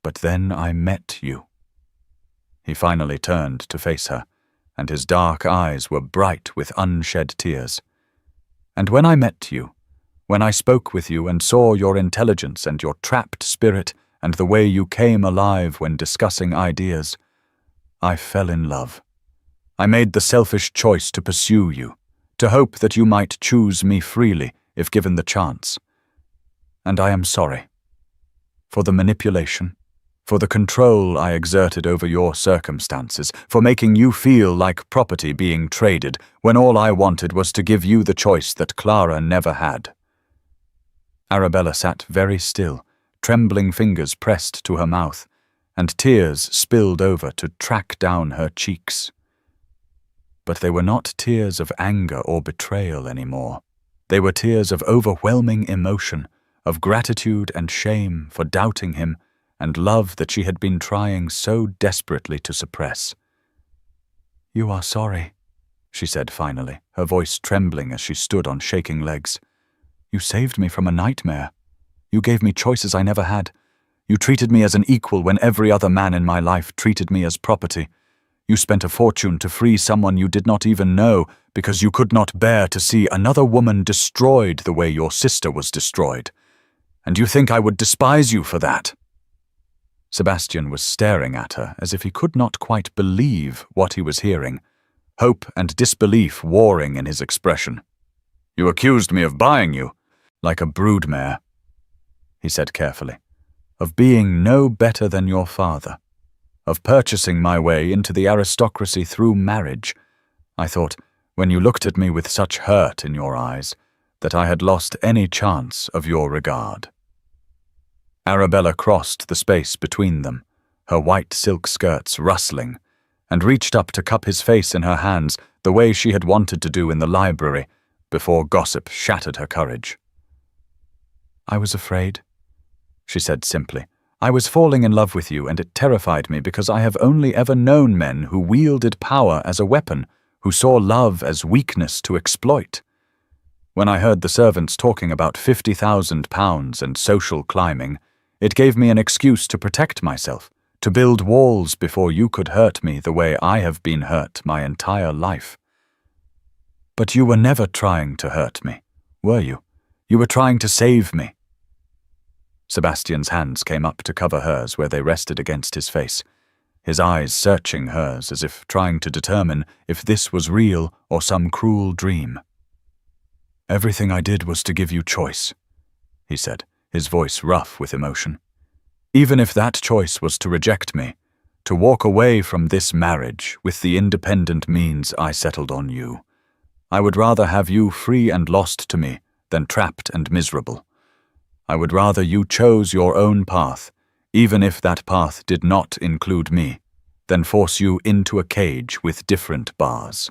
But then I met you. He finally turned to face her, and his dark eyes were bright with unshed tears. And when I met you, when I spoke with you and saw your intelligence and your trapped spirit and the way you came alive when discussing ideas, I fell in love. I made the selfish choice to pursue you, to hope that you might choose me freely if given the chance. And I am sorry for the manipulation, for the control I exerted over your circumstances, for making you feel like property being traded when all I wanted was to give you the choice that Clara never had. Arabella sat very still, trembling fingers pressed to her mouth, and tears spilled over to track down her cheeks. But they were not tears of anger or betrayal anymore. They were tears of overwhelming emotion, of gratitude and shame for doubting him, and love that she had been trying so desperately to suppress. "You are sorry," she said finally, her voice trembling as she stood on shaking legs. "You saved me from a nightmare. You gave me choices I never had. You treated me as an equal when every other man in my life treated me as property. You spent a fortune to free someone you did not even know because you could not bear to see another woman destroyed the way your sister was destroyed. And you think I would despise you for that?" Sebastian was staring at her as if he could not quite believe what he was hearing, hope and disbelief warring in his expression. "You accused me of buying you, like a broodmare," he said carefully, "of being no better than your father, of purchasing my way into the aristocracy through marriage. I thought, when you looked at me with such hurt in your eyes, that I had lost any chance of your regard." Arabella crossed the space between them, her white silk skirts rustling, and reached up to cup his face in her hands the way she had wanted to do in the library before gossip shattered her courage. "I was afraid," she said simply. "I was falling in love with you, and it terrified me because I have only ever known men who wielded power as a weapon, who saw love as weakness to exploit. When I heard the servants talking about £50,000 and social climbing, it gave me an excuse to protect myself, to build walls before you could hurt me the way I have been hurt my entire life. But you were never trying to hurt me, were you? You were trying to save me." Sebastian's hands came up to cover hers where they rested against his face, his eyes searching hers as if trying to determine if this was real or some cruel dream. "Everything I did was to give you choice," he said, his voice rough with emotion. "Even if that choice was to reject me, to walk away from this marriage with the independent means I settled on you, I would rather have you free and lost to me than trapped and miserable. I would rather you chose your own path, even if that path did not include me, than force you into a cage with different bars."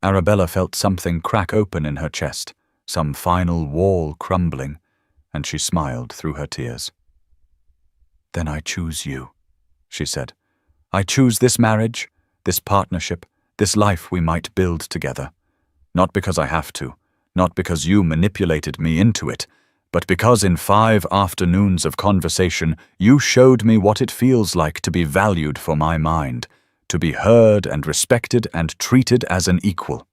Arabella felt something crack open in her chest, some final wall crumbling, and she smiled through her tears. "Then I choose you," she said. "I choose this marriage, this partnership, this life we might build together. Not because I have to, not because you manipulated me into it, but because in 5 afternoons of conversation you showed me what it feels like to be valued for my mind, to be heard and respected and treated as an equal.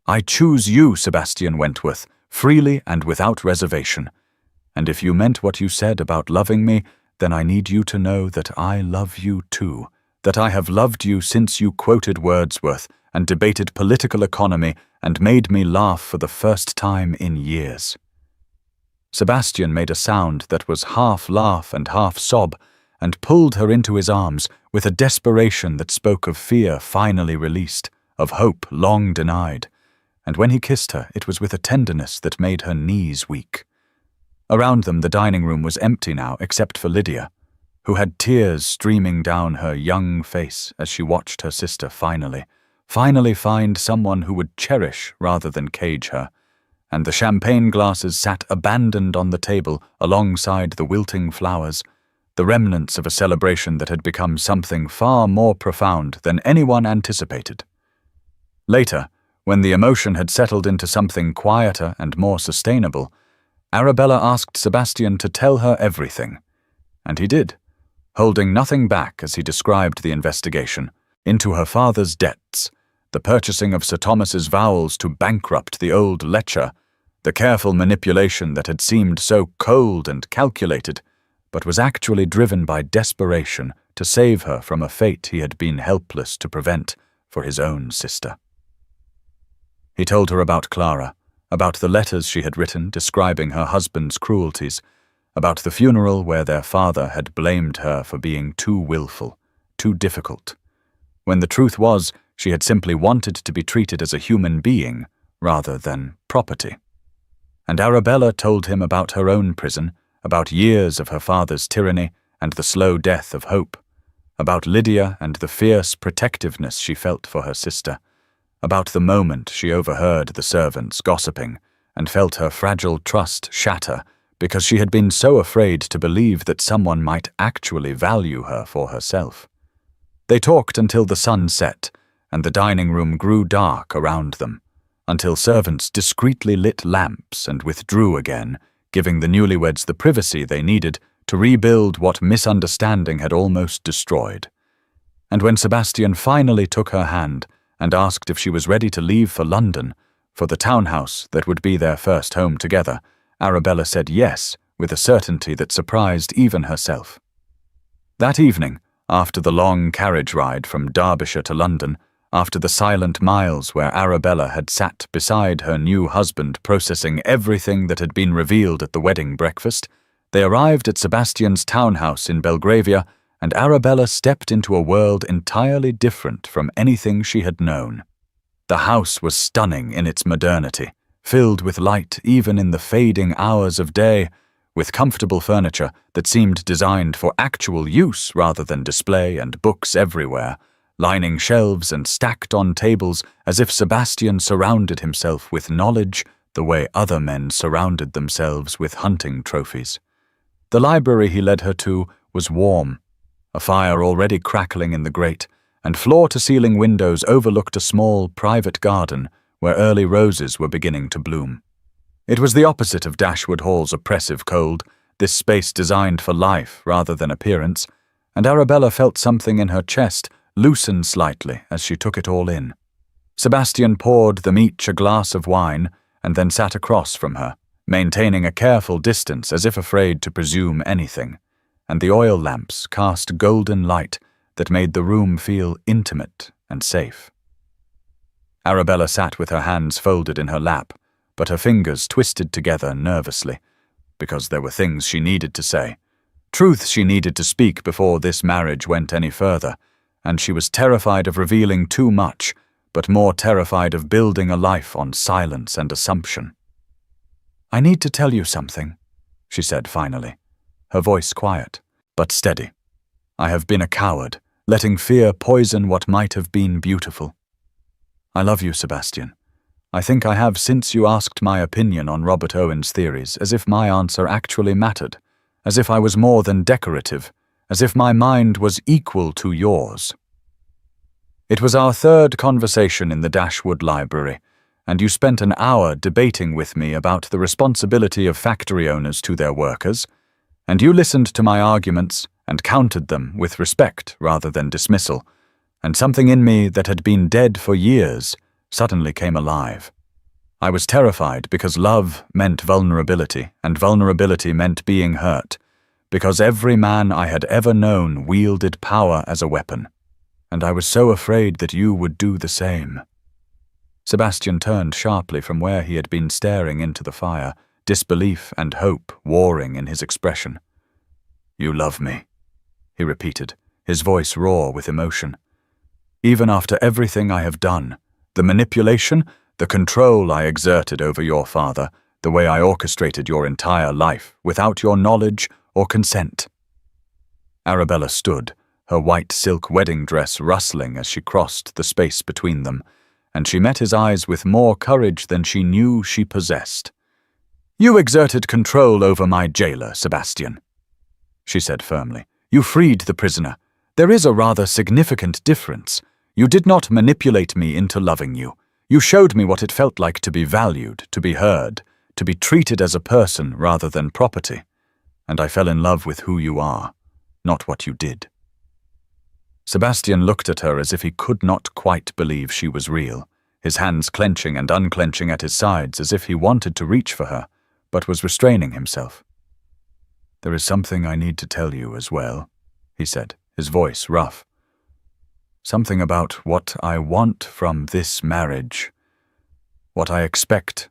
I choose you, Sebastian Wentworth, freely and without reservation. And if you meant what you said about loving me, then I need you to know that I love you too, that I have loved you since you quoted Wordsworth and debated political economy and made me laugh for the first time in years." Sebastian made a sound that was half laugh and half sob, and pulled her into his arms with a desperation that spoke of fear finally released, of hope long denied. And when he kissed her, it was with a tenderness that made her knees weak. Around them, the dining room was empty now except for Lydia, who had tears streaming down her young face as she watched her sister finally find someone who would cherish rather than cage her. And the champagne glasses sat abandoned on the table alongside the wilting flowers, the remnants of a celebration that had become something far more profound than anyone anticipated. Later, when the emotion had settled into something quieter and more sustainable, Arabella asked Sebastian to tell her everything. And he did, holding nothing back as he described the investigation into her father's debts, the purchasing of Sir Thomas's vowels to bankrupt the old lecher, the careful manipulation that had seemed so cold and calculated, but was actually driven by desperation to save her from a fate he had been helpless to prevent for his own sister. He told her about Clara, about the letters she had written describing her husband's cruelties, about the funeral where their father had blamed her for being too willful, too difficult, when the truth was she had simply wanted to be treated as a human being rather than property. And Arabella told him about her own prison, about years of her father's tyranny, and the slow death of hope, about Lydia and the fierce protectiveness she felt for her sister, about the moment she overheard the servants gossiping and felt her fragile trust shatter because she had been so afraid to believe that someone might actually value her for herself. They talked until the sun set and the dining room grew dark around them, until servants discreetly lit lamps and withdrew again, giving the newlyweds the privacy they needed to rebuild what misunderstanding had almost destroyed. And when Sebastian finally took her hand and asked if she was ready to leave for London, for the townhouse that would be their first home together, Arabella said yes, with a certainty that surprised even herself. That evening, after the long carriage ride from Derbyshire to London, after the silent miles where Arabella had sat beside her new husband processing everything that had been revealed at the wedding breakfast, they arrived at Sebastian's townhouse in Belgravia, and Arabella stepped into a world entirely different from anything she had known. The house was stunning in its modernity, filled with light even in the fading hours of day, with comfortable furniture that seemed designed for actual use rather than display, and books everywhere, lining shelves and stacked on tables as if Sebastian surrounded himself with knowledge the way other men surrounded themselves with hunting trophies. The library he led her to was warm, a fire already crackling in the grate, and floor-to-ceiling windows overlooked a small private garden where early roses were beginning to bloom. It was the opposite of Dashwood Hall's oppressive cold, this space designed for life rather than appearance, and Arabella felt something in her chest loosen slightly as she took it all in. Sebastian poured them each a glass of wine and then sat across from her, maintaining a careful distance as if afraid to presume anything, and the oil lamps cast golden light that made the room feel intimate and safe. Arabella sat with her hands folded in her lap, but her fingers twisted together nervously, because there were things she needed to say, truths she needed to speak before this marriage went any further, and she was terrified of revealing too much, but more terrified of building a life on silence and assumption. "I need to tell you something," she said finally, her voice quiet, but steady. "I have been a coward, letting fear poison what might have been beautiful. I love you, Sebastian. I think I have since you asked my opinion on Robert Owen's theories, as if my answer actually mattered, as if I was more than decorative, as if my mind was equal to yours. It was our third conversation in the Dashwood library, and you spent an hour debating with me about the responsibility of factory owners to their workers, and you listened to my arguments and countered them with respect rather than dismissal, and something in me that had been dead for years suddenly came alive. I was terrified because love meant vulnerability, and vulnerability meant being hurt, because every man I had ever known wielded power as a weapon, and I was so afraid that you would do the same." Sebastian turned sharply from where he had been staring into the fire, disbelief and hope warring in his expression. "You love me," he repeated, his voice raw with emotion. "Even after everything I have done, the manipulation, the control I exerted over your father, the way I orchestrated your entire life without your knowledge or consent." Arabella stood, her white silk wedding dress rustling as she crossed the space between them, and she met his eyes with more courage than she knew she possessed. "You exerted control over my jailer, Sebastian," she said firmly. "You freed the prisoner. There is a rather significant difference. You did not manipulate me into loving you. You showed me what it felt like to be valued, to be heard, to be treated as a person rather than property. And I fell in love with who you are, not what you did." Sebastian looked at her as if he could not quite believe she was real, his hands clenching and unclenching at his sides as if he wanted to reach for her, but was restraining himself. "There is something I need to tell you as well," he said, his voice rough. "Something about what I want from this marriage, what I expect,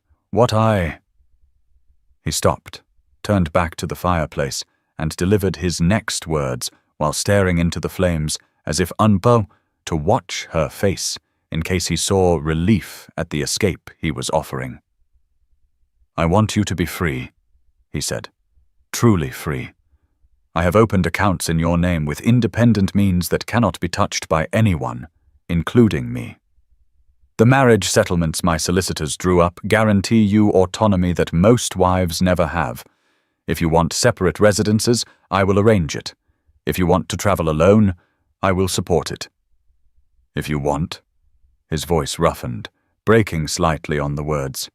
He stopped, turned back to the fireplace, and delivered his next words while staring into the flames as if unable to watch her face in case he saw relief at the escape he was offering. "I want you to be free," he said, "truly free. I have opened accounts in your name with independent means that cannot be touched by anyone, including me. The marriage settlements my solicitors drew up guarantee you autonomy that most wives never have. If you want separate residences, I will arrange it. If you want to travel alone, I will support it. If you want, his voice roughened, breaking slightly on the words,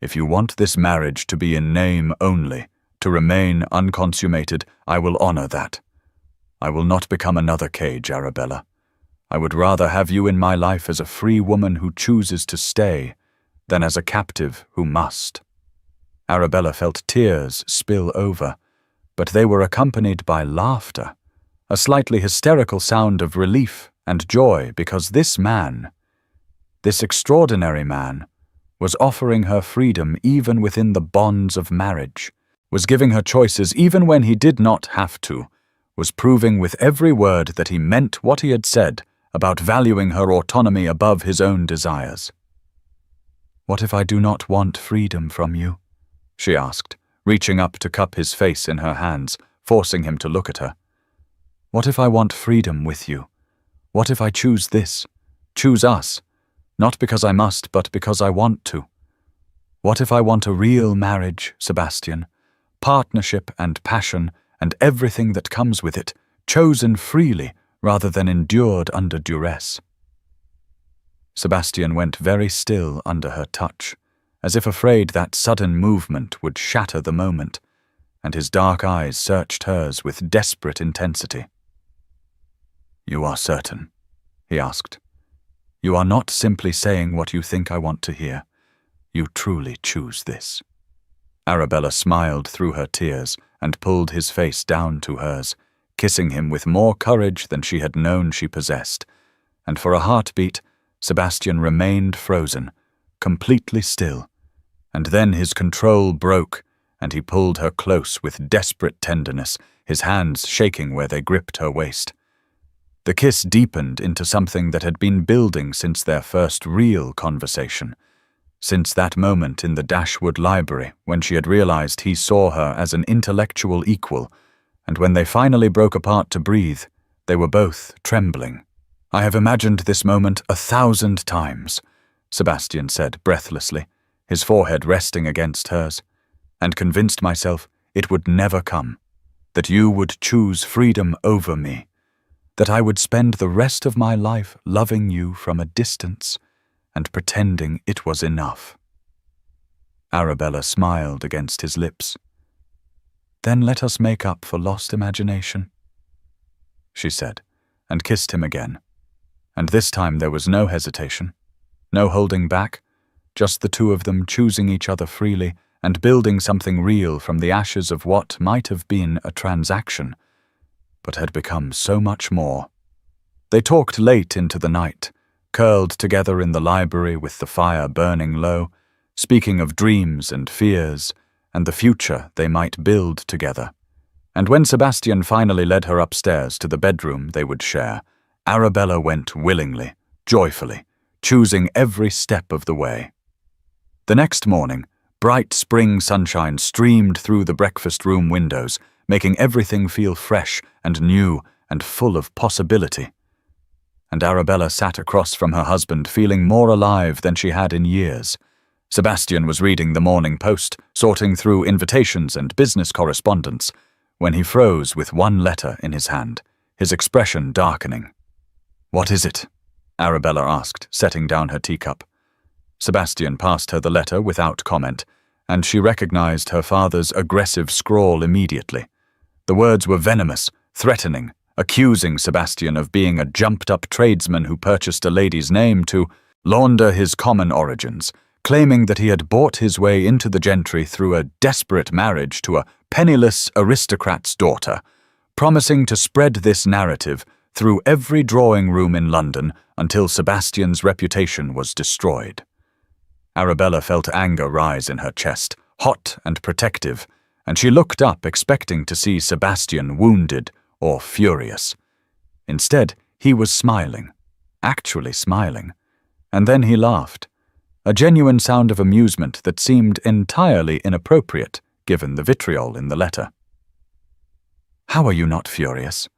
if you want this marriage to be in name only, to remain unconsummated, I will honor that. I will not become another cage, Arabella. I would rather have you in my life as a free woman who chooses to stay than as a captive who must. Arabella felt tears spill over, but they were accompanied by laughter, a slightly hysterical sound of relief and joy because this man, this extraordinary man, was offering her freedom even within the bonds of marriage, was giving her choices even when he did not have to, was proving with every word that he meant what he had said about valuing her autonomy above his own desires. "What if I do not want freedom from you?" she asked, reaching up to cup his face in her hands, forcing him to look at her. "What if I want freedom with you? What if I choose this, choose us, not because I must, but because I want to? What if I want a real marriage, Sebastian, partnership and passion and everything that comes with it, chosen freely rather than endured under duress?" Sebastian went very still under her touch, as if afraid that sudden movement would shatter the moment, and his dark eyes searched hers with desperate intensity. "You are certain?" he asked. "You are not simply saying what you think I want to hear. You truly choose this." Arabella smiled through her tears and pulled his face down to hers, kissing him with more courage than she had known she possessed, and for a heartbeat, Sebastian remained frozen, completely still, and then his control broke, and he pulled her close with desperate tenderness, his hands shaking where they gripped her waist. The kiss deepened into something that had been building since their first real conversation, since that moment in the Dashwood library when she had realized he saw her as an intellectual equal, and when they finally broke apart to breathe, they were both trembling. "I have imagined this moment 1,000 times," Sebastian said breathlessly, his forehead resting against hers, "and convinced myself it would never come, that you would choose freedom over me, that I would spend the rest of my life loving you from a distance and pretending it was enough." Arabella smiled against his lips. "Then let us make up for lost imagination," she said, and kissed him again. And this time there was no hesitation, no holding back, just the two of them choosing each other freely and building something real from the ashes of what might have been a transaction, but had become so much more. They talked late into the night, curled together in the library with the fire burning low, speaking of dreams and fears and the future they might build together. And when Sebastian finally led her upstairs to the bedroom they would share, Arabella went willingly, joyfully, choosing every step of the way. The next morning, bright spring sunshine streamed through the breakfast room windows, making everything feel fresh and new and full of possibility. And Arabella sat across from her husband feeling more alive than she had in years. Sebastian was reading the Morning Post, sorting through invitations and business correspondence, when he froze with one letter in his hand, his expression darkening. "What is it?" Arabella asked, setting down her teacup. Sebastian passed her the letter without comment, and she recognized her father's aggressive scrawl immediately. The words were venomous, threatening, accusing Sebastian of being a jumped-up tradesman who purchased a lady's name to launder his common origins, claiming that he had bought his way into the gentry through a desperate marriage to a penniless aristocrat's daughter, promising to spread this narrative through every drawing room in London until Sebastian's reputation was destroyed. Arabella felt anger rise in her chest, hot and protective, and she looked up expecting to see Sebastian wounded or furious. Instead, he was smiling, actually smiling, and then he laughed, a genuine sound of amusement that seemed entirely inappropriate given the vitriol in the letter. "How are you not furious?"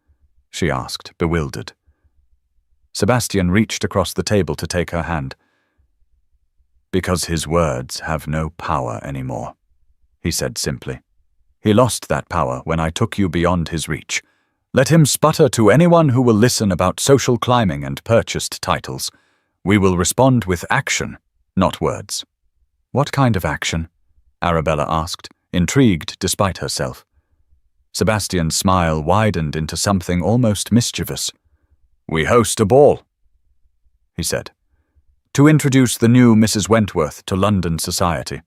she asked, bewildered. Sebastian reached across the table to take her hand. "Because his words have no power anymore," he said simply. "He lost that power when I took you beyond his reach. Let him sputter to anyone who will listen about social climbing and purchased titles. We will respond with action, not words." "What kind of action?" Arabella asked, intrigued despite herself. Sebastian's smile widened into something almost mischievous. "We host a ball," he said, "to introduce the new Mrs. Wentworth to London society.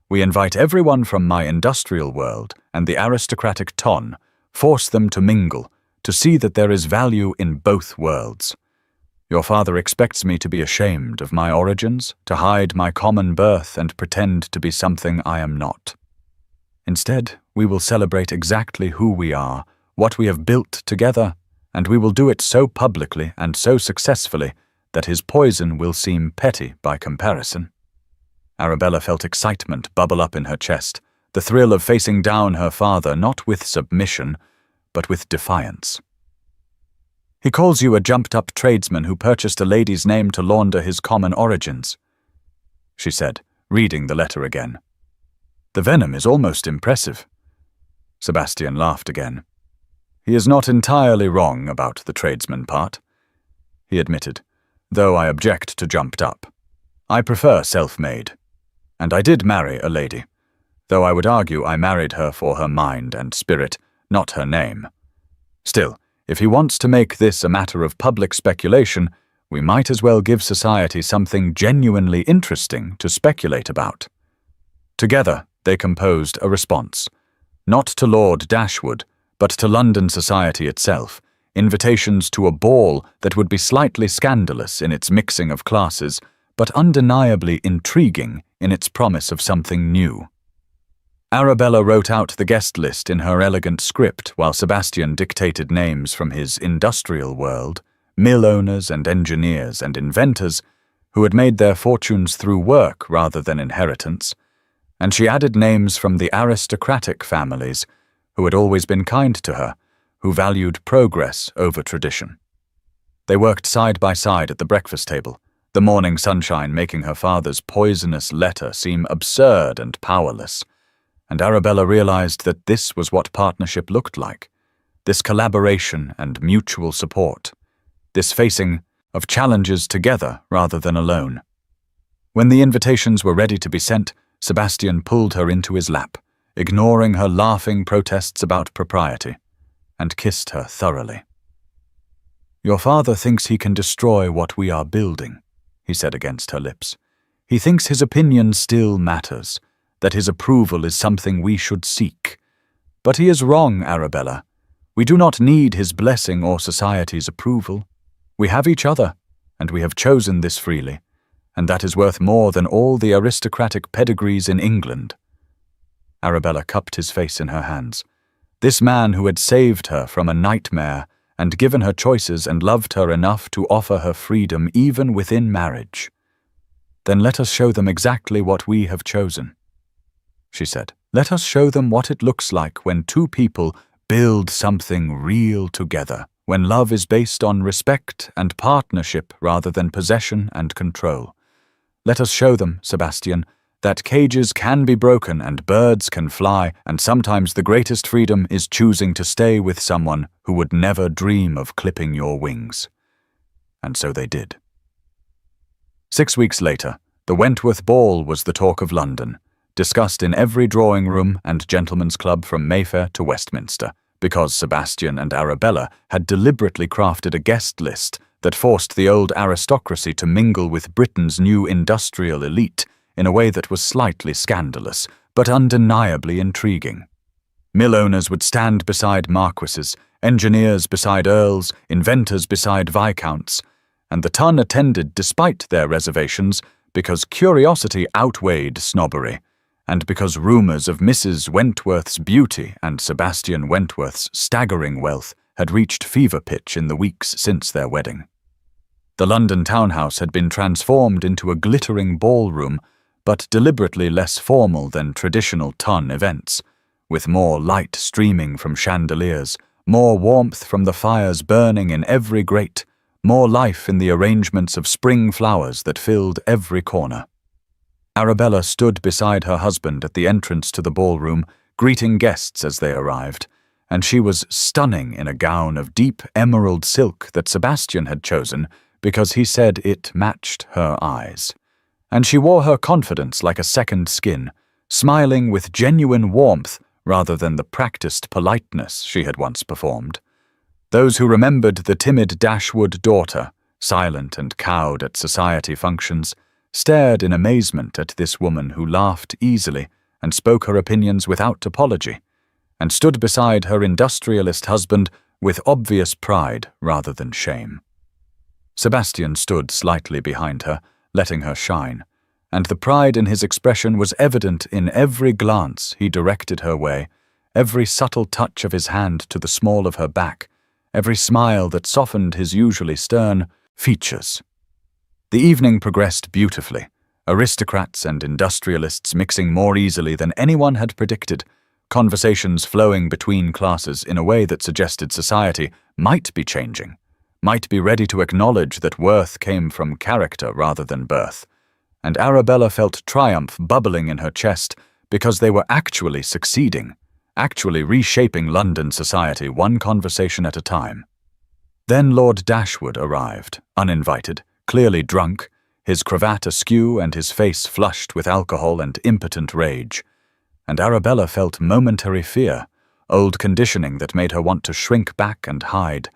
We invite everyone from my industrial world and the aristocratic ton, force them to mingle, to see that there is value in both worlds. Your father expects me to be ashamed of my origins, to hide my common birth and pretend to be something I am not. Instead, we will celebrate exactly who we are, what we have built together, and we will do it so publicly and so successfully that his poison will seem petty by comparison." Arabella felt excitement bubble up in her chest, the thrill of facing down her father not with submission, but with defiance. "He calls you a jumped-up tradesman who purchased a lady's name to launder his common origins," she said, reading the letter again. "The venom is almost impressive." Sebastian laughed again. "He is not entirely wrong about the tradesman part," he admitted, "though I object to jumped up. I prefer self-made. And I did marry a lady, though I would argue I married her for her mind and spirit, not her name. Still, if he wants to make this a matter of public speculation, we might as well give society something genuinely interesting to speculate about." Together, they composed a response, not to Lord Dashwood, but to London society itself, invitations to a ball that would be slightly scandalous in its mixing of classes, but undeniably intriguing in its promise of something new. Arabella wrote out the guest list in her elegant script while Sebastian dictated names from his industrial world, mill owners and engineers and inventors who had made their fortunes through work rather than inheritance, and she added names from the aristocratic families who had always been kind to her, who valued progress over tradition. They worked side by side at the breakfast table, the morning sunshine making her father's poisonous letter seem absurd and powerless, and Arabella realized that this was what partnership looked like, this collaboration and mutual support, this facing of challenges together rather than alone. When the invitations were ready to be sent, Sebastian pulled her into his lap, ignoring her laughing protests about propriety, and kissed her thoroughly. "Your father thinks he can destroy what we are building," he said against her lips. "He thinks his opinion still matters, that his approval is something we should seek. But he is wrong, Arabella. We do not need his blessing or society's approval. We have each other, and we have chosen this freely, and that is worth more than all the aristocratic pedigrees in England." Arabella cupped his face in her hands. This man who had saved her from a nightmare and given her choices and loved her enough to offer her freedom even within marriage. "Then let us show them exactly what we have chosen," she said. "Let us show them what it looks like when two people build something real together, when love is based on respect and partnership rather than possession and control. Let us show them, Sebastian, that cages can be broken and birds can fly, and sometimes the greatest freedom is choosing to stay with someone who would never dream of clipping your wings." And so they did. 6 weeks later, the Wentworth Ball was the talk of London, discussed in every drawing room and gentlemen's club from Mayfair to Westminster, because Sebastian and Arabella had deliberately crafted a guest list that forced the old aristocracy to mingle with Britain's new industrial elite in a way that was slightly scandalous, but undeniably intriguing. Mill owners would stand beside marquises, engineers beside earls, inventors beside viscounts, and the ton attended despite their reservations because curiosity outweighed snobbery, and because rumours of Mrs. Wentworth's beauty and Sebastian Wentworth's staggering wealth had reached fever pitch in the weeks since their wedding. The London townhouse had been transformed into a glittering ballroom, but deliberately less formal than traditional ton events, with more light streaming from chandeliers, more warmth from the fires burning in every grate, more life in the arrangements of spring flowers that filled every corner. Arabella stood beside her husband at the entrance to the ballroom, greeting guests as they arrived, and she was stunning in a gown of deep emerald silk that Sebastian had chosen because he said it matched her eyes. And she wore her confidence like a second skin, smiling with genuine warmth rather than the practiced politeness she had once performed. Those who remembered the timid Dashwood daughter, silent and cowed at society functions, stared in amazement at this woman who laughed easily and spoke her opinions without apology, and stood beside her industrialist husband with obvious pride rather than shame. Sebastian stood slightly behind her, letting her shine, and the pride in his expression was evident in every glance he directed her way, every subtle touch of his hand to the small of her back, every smile that softened his usually stern features. The evening progressed beautifully, aristocrats and industrialists mixing more easily than anyone had predicted, conversations flowing between classes in a way that suggested society might be changing, might be ready to acknowledge that worth came from character rather than birth, and Arabella felt triumph bubbling in her chest because they were actually succeeding, actually reshaping London society one conversation at a time. Then Lord Dashwood arrived, uninvited, clearly drunk, his cravat askew and his face flushed with alcohol and impotent rage. And Arabella felt momentary fear, old conditioning that made her want to shrink back and hide.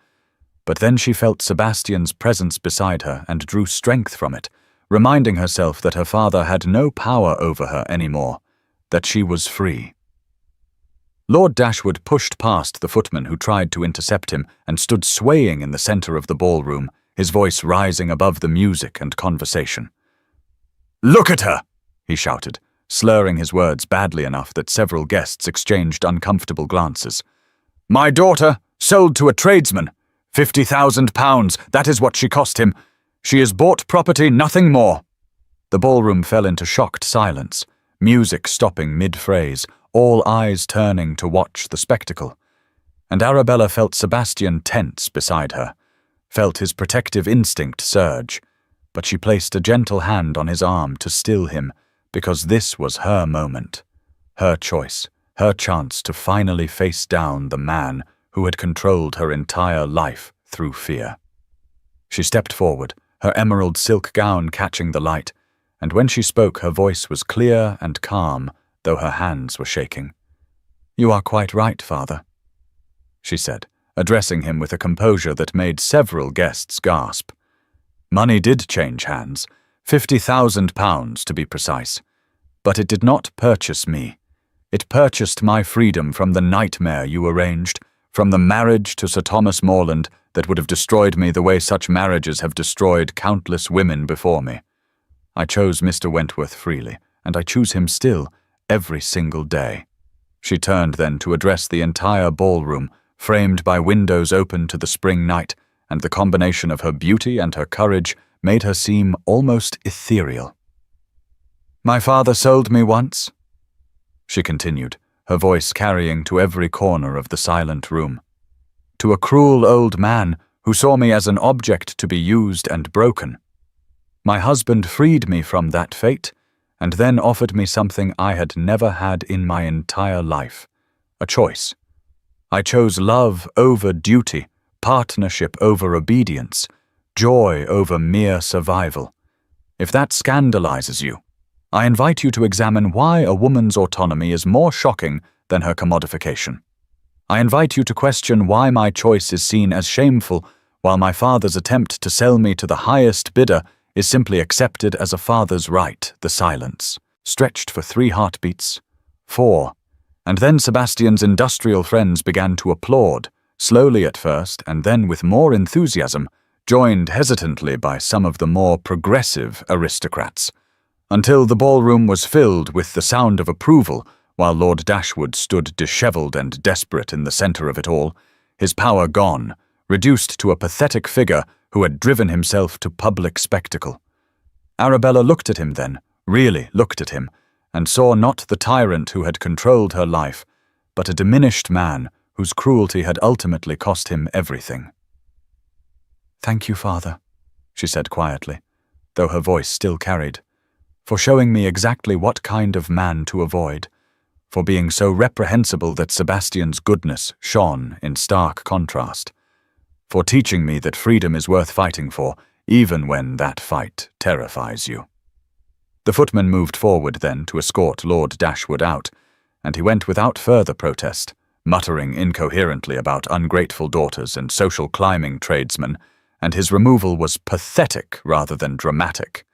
But then she felt Sebastian's presence beside her and drew strength from it, reminding herself that her father had no power over her anymore, that she was free. Lord Dashwood pushed past the footman who tried to intercept him and stood swaying in the center of the ballroom, his voice rising above the music and conversation. "Look at her!" he shouted, slurring his words badly enough that several guests exchanged uncomfortable glances. "My daughter, sold to a tradesman. £50,000, that is what she cost him. She has bought property, nothing more." The ballroom fell into shocked silence, music stopping mid-phrase, all eyes turning to watch the spectacle. And Arabella felt Sebastian tense beside her, felt his protective instinct surge, but she placed a gentle hand on his arm to still him, because this was her moment, her choice, her chance to finally face down the man who had controlled her entire life through fear. She stepped forward, her emerald silk gown catching the light, and when she spoke her voice was clear and calm, though her hands were shaking. "You are quite right, father," she said, addressing him with a composure that made several guests gasp. Money did change hands, £50,000 to be precise, but it did not purchase me. It purchased my freedom from the nightmare you arranged, from the marriage to Sir Thomas Morland that would have destroyed me the way such marriages have destroyed countless women before me. I chose Mr. Wentworth freely, and I choose him still, every single day." She turned then to address the entire ballroom, framed by windows open to the spring night, and the combination of her beauty and her courage made her seem almost ethereal. "My father sold me once," she continued, her voice carrying to every corner of the silent room, "to a cruel old man who saw me as an object to be used and broken. My husband freed me from that fate, and then offered me something I had never had in my entire life, a choice. I chose love over duty, partnership over obedience, joy over mere survival. If that scandalizes you, I invite you to examine why a woman's autonomy is more shocking than her commodification. I invite you to question why my choice is seen as shameful, while my father's attempt to sell me to the highest bidder is simply accepted as a father's right." The silence stretched for 3 heartbeats, 4, and then Sebastian's industrial friends began to applaud, slowly at first and then with more enthusiasm, joined hesitantly by some of the more progressive aristocrats, until the ballroom was filled with the sound of approval, while Lord Dashwood stood dishevelled and desperate in the centre of it all, his power gone, reduced to a pathetic figure who had driven himself to public spectacle. Arabella looked at him then, really looked at him, and saw not the tyrant who had controlled her life, but a diminished man whose cruelty had ultimately cost him everything. "Thank you, Father," she said quietly, though her voice still carried, "for showing me exactly what kind of man to avoid, for being so reprehensible that Sebastian's goodness shone in stark contrast, for teaching me that freedom is worth fighting for, even when that fight terrifies you." The footman moved forward then to escort Lord Dashwood out, and he went without further protest, muttering incoherently about ungrateful daughters and social climbing tradesmen, and his removal was pathetic rather than dramatic,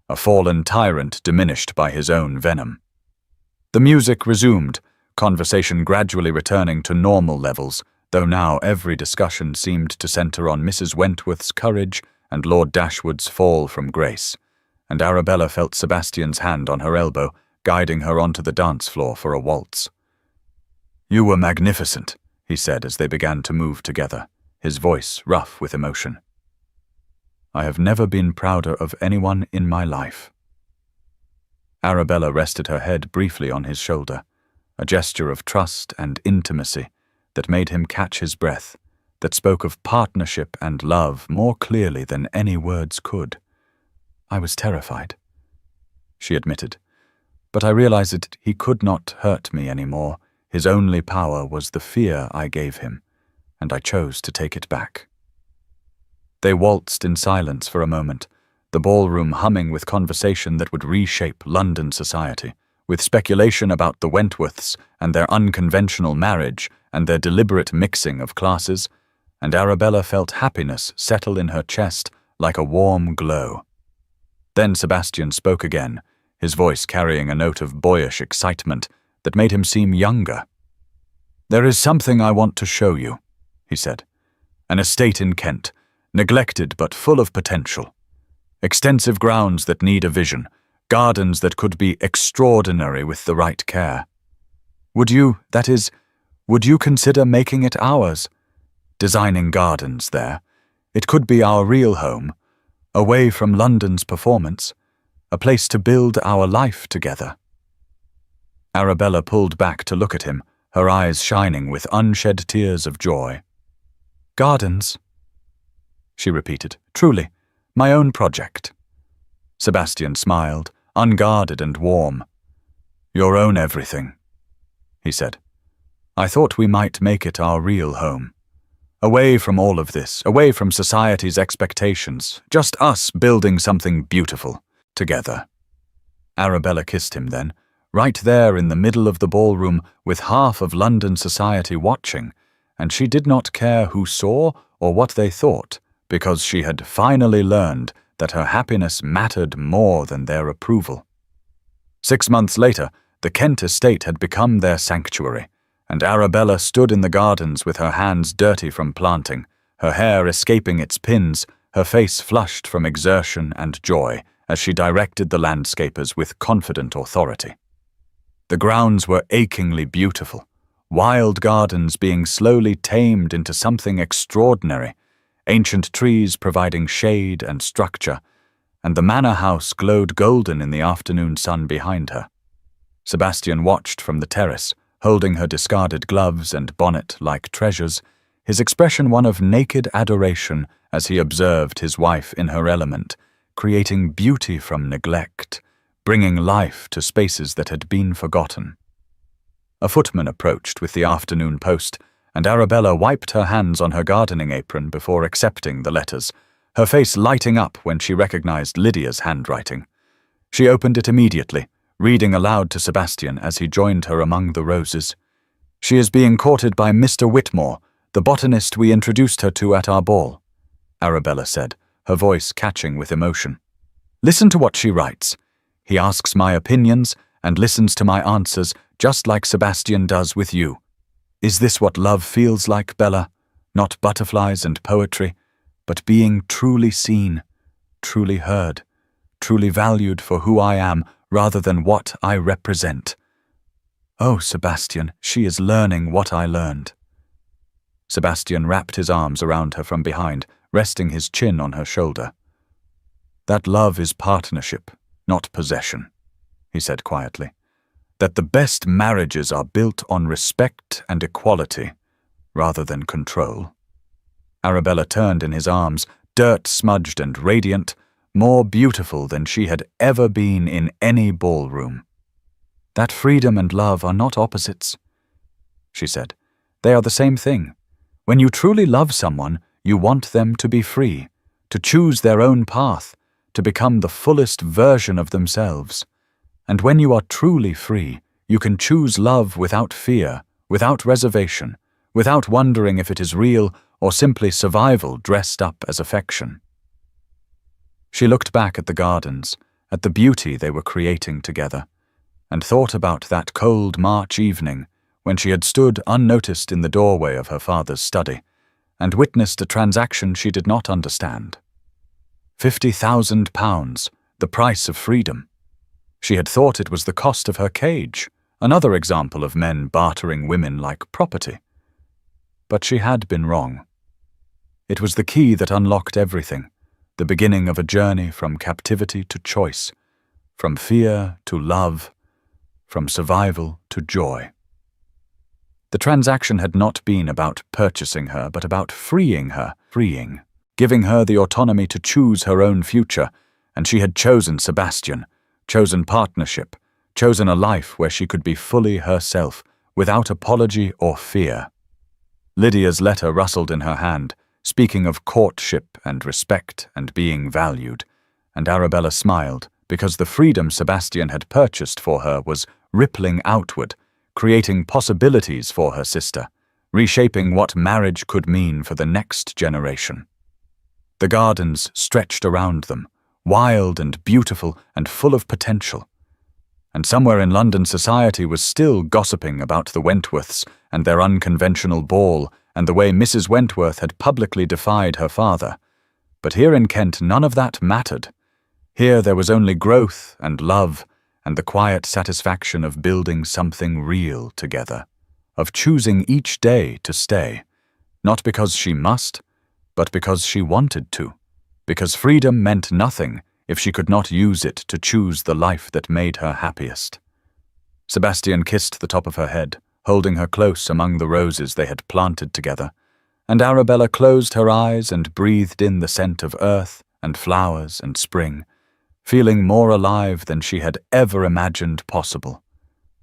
a fallen tyrant diminished by his own venom. The music resumed, conversation gradually returning to normal levels, though now every discussion seemed to centre on Mrs. Wentworth's courage and Lord Dashwood's fall from grace, and Arabella felt Sebastian's hand on her elbow, guiding her onto the dance floor for a waltz. "You were magnificent," he said as they began to move together, his voice rough with emotion. "I have never been prouder of anyone in my life." Arabella rested her head briefly on his shoulder, a gesture of trust and intimacy that made him catch his breath, that spoke of partnership and love more clearly than any words could. "I was terrified," she admitted, "but I realized that he could not hurt me anymore. His only power was the fear I gave him, and I chose to take it back." They waltzed in silence for a moment, the ballroom humming with conversation that would reshape London society, with speculation about the Wentworths and their unconventional marriage and their deliberate mixing of classes, and Arabella felt happiness settle in her chest like a warm glow. Then Sebastian spoke again, his voice carrying a note of boyish excitement that made him seem younger. "There is something I want to show you," he said. "An estate in Kent, neglected but full of potential. Extensive grounds that need a vision, gardens that could be extraordinary with the right care. Would you consider making it ours? Designing gardens there. It could be our real home, away from London's performance, a place to build our life together." Arabella pulled back to look at him, her eyes shining with unshed tears of joy. "Gardens?" she repeated. "Truly, my own project." Sebastian smiled, unguarded and warm. "Your own everything," he said. "I thought we might make it our real home. Away from all of this, away from society's expectations, just us building something beautiful, together." Arabella kissed him then, right there in the middle of the ballroom with half of London society watching, and she did not care who saw or what they thought, because she had finally learned that her happiness mattered more than their approval. 6 months later, the Kent estate had become their sanctuary, and Arabella stood in the gardens with her hands dirty from planting, her hair escaping its pins, her face flushed from exertion and joy as she directed the landscapers with confident authority. The grounds were achingly beautiful, wild gardens being slowly tamed into something extraordinary, ancient trees providing shade and structure, and the manor house glowed golden in the afternoon sun behind her. Sebastian watched from the terrace, holding her discarded gloves and bonnet like treasures, his expression one of naked adoration as he observed his wife in her element, creating beauty from neglect, bringing life to spaces that had been forgotten. A footman approached with the afternoon post, and Arabella wiped her hands on her gardening apron before accepting the letters, her face lighting up when she recognized Lydia's handwriting. She opened it immediately, reading aloud to Sebastian as he joined her among the roses. "She is being courted by Mr. Whitmore, the botanist we introduced her to at our ball," Arabella said, her voice catching with emotion. "Listen to what she writes. He asks my opinions and listens to my answers, just like Sebastian does with you. Is this what love feels like, Bella? Not butterflies and poetry, but being truly seen, truly heard, truly valued for who I am rather than what I represent. Oh, Sebastian, she is learning what I learned." Sebastian wrapped his arms around her from behind, resting his chin on her shoulder. "That love is partnership, not possession," he said quietly. that the best marriages are built on respect and equality, rather than control. Arabella turned in his arms, dirt-smudged and radiant, more beautiful than she had ever been in any ballroom. "That freedom and love are not opposites," she said. "They are the same thing. When you truly love someone, you want them to be free, to choose their own path, to become the fullest version of themselves. And when you are truly free, you can choose love without fear, without reservation, without wondering if it is real or simply survival dressed up as affection." She looked back at the gardens, at the beauty they were creating together, and thought about that cold March evening when she had stood unnoticed in the doorway of her father's study and witnessed a transaction she did not understand. £50,000, the price of freedom. She had thought it was the cost of her cage, another example of men bartering women like property. But she had been wrong. It was the key that unlocked everything, the beginning of a journey from captivity to choice, from fear to love, from survival to joy. The transaction had not been about purchasing her, but about freeing her, giving her the autonomy to choose her own future, and she had chosen Sebastian, chosen partnership, chosen a life where she could be fully herself, without apology or fear. Lydia's letter rustled in her hand, speaking of courtship and respect and being valued, and Arabella smiled, because the freedom Sebastian had purchased for her was rippling outward, creating possibilities for her sister, reshaping what marriage could mean for the next generation. The gardens stretched around them, wild and beautiful and full of potential. And somewhere in London society was still gossiping about the Wentworths and their unconventional ball and the way Mrs. Wentworth had publicly defied her father. But here in Kent none of that mattered. Here there was only growth and love and the quiet satisfaction of building something real together, of choosing each day to stay, not because she must, but because she wanted to, because freedom meant nothing if she could not use it to choose the life that made her happiest. Sebastian kissed the top of her head, holding her close among the roses they had planted together, and Arabella closed her eyes and breathed in the scent of earth and flowers and spring, feeling more alive than she had ever imagined possible,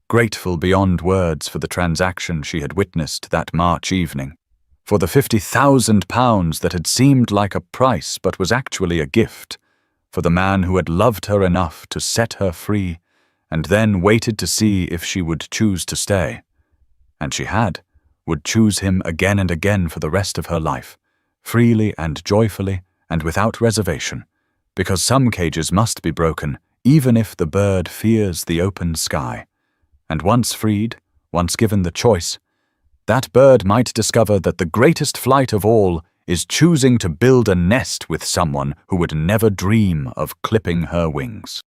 grateful beyond words for the transaction she had witnessed that March evening, for the £50,000 that had seemed like a price but was actually a gift, for the man who had loved her enough to set her free and then waited to see if she would choose to stay. And she would choose him again and again for the rest of her life, freely and joyfully and without reservation, because some cages must be broken, even if the bird fears the open sky. And once freed, once given the choice, that bird might discover that the greatest flight of all is choosing to build a nest with someone who would never dream of clipping her wings.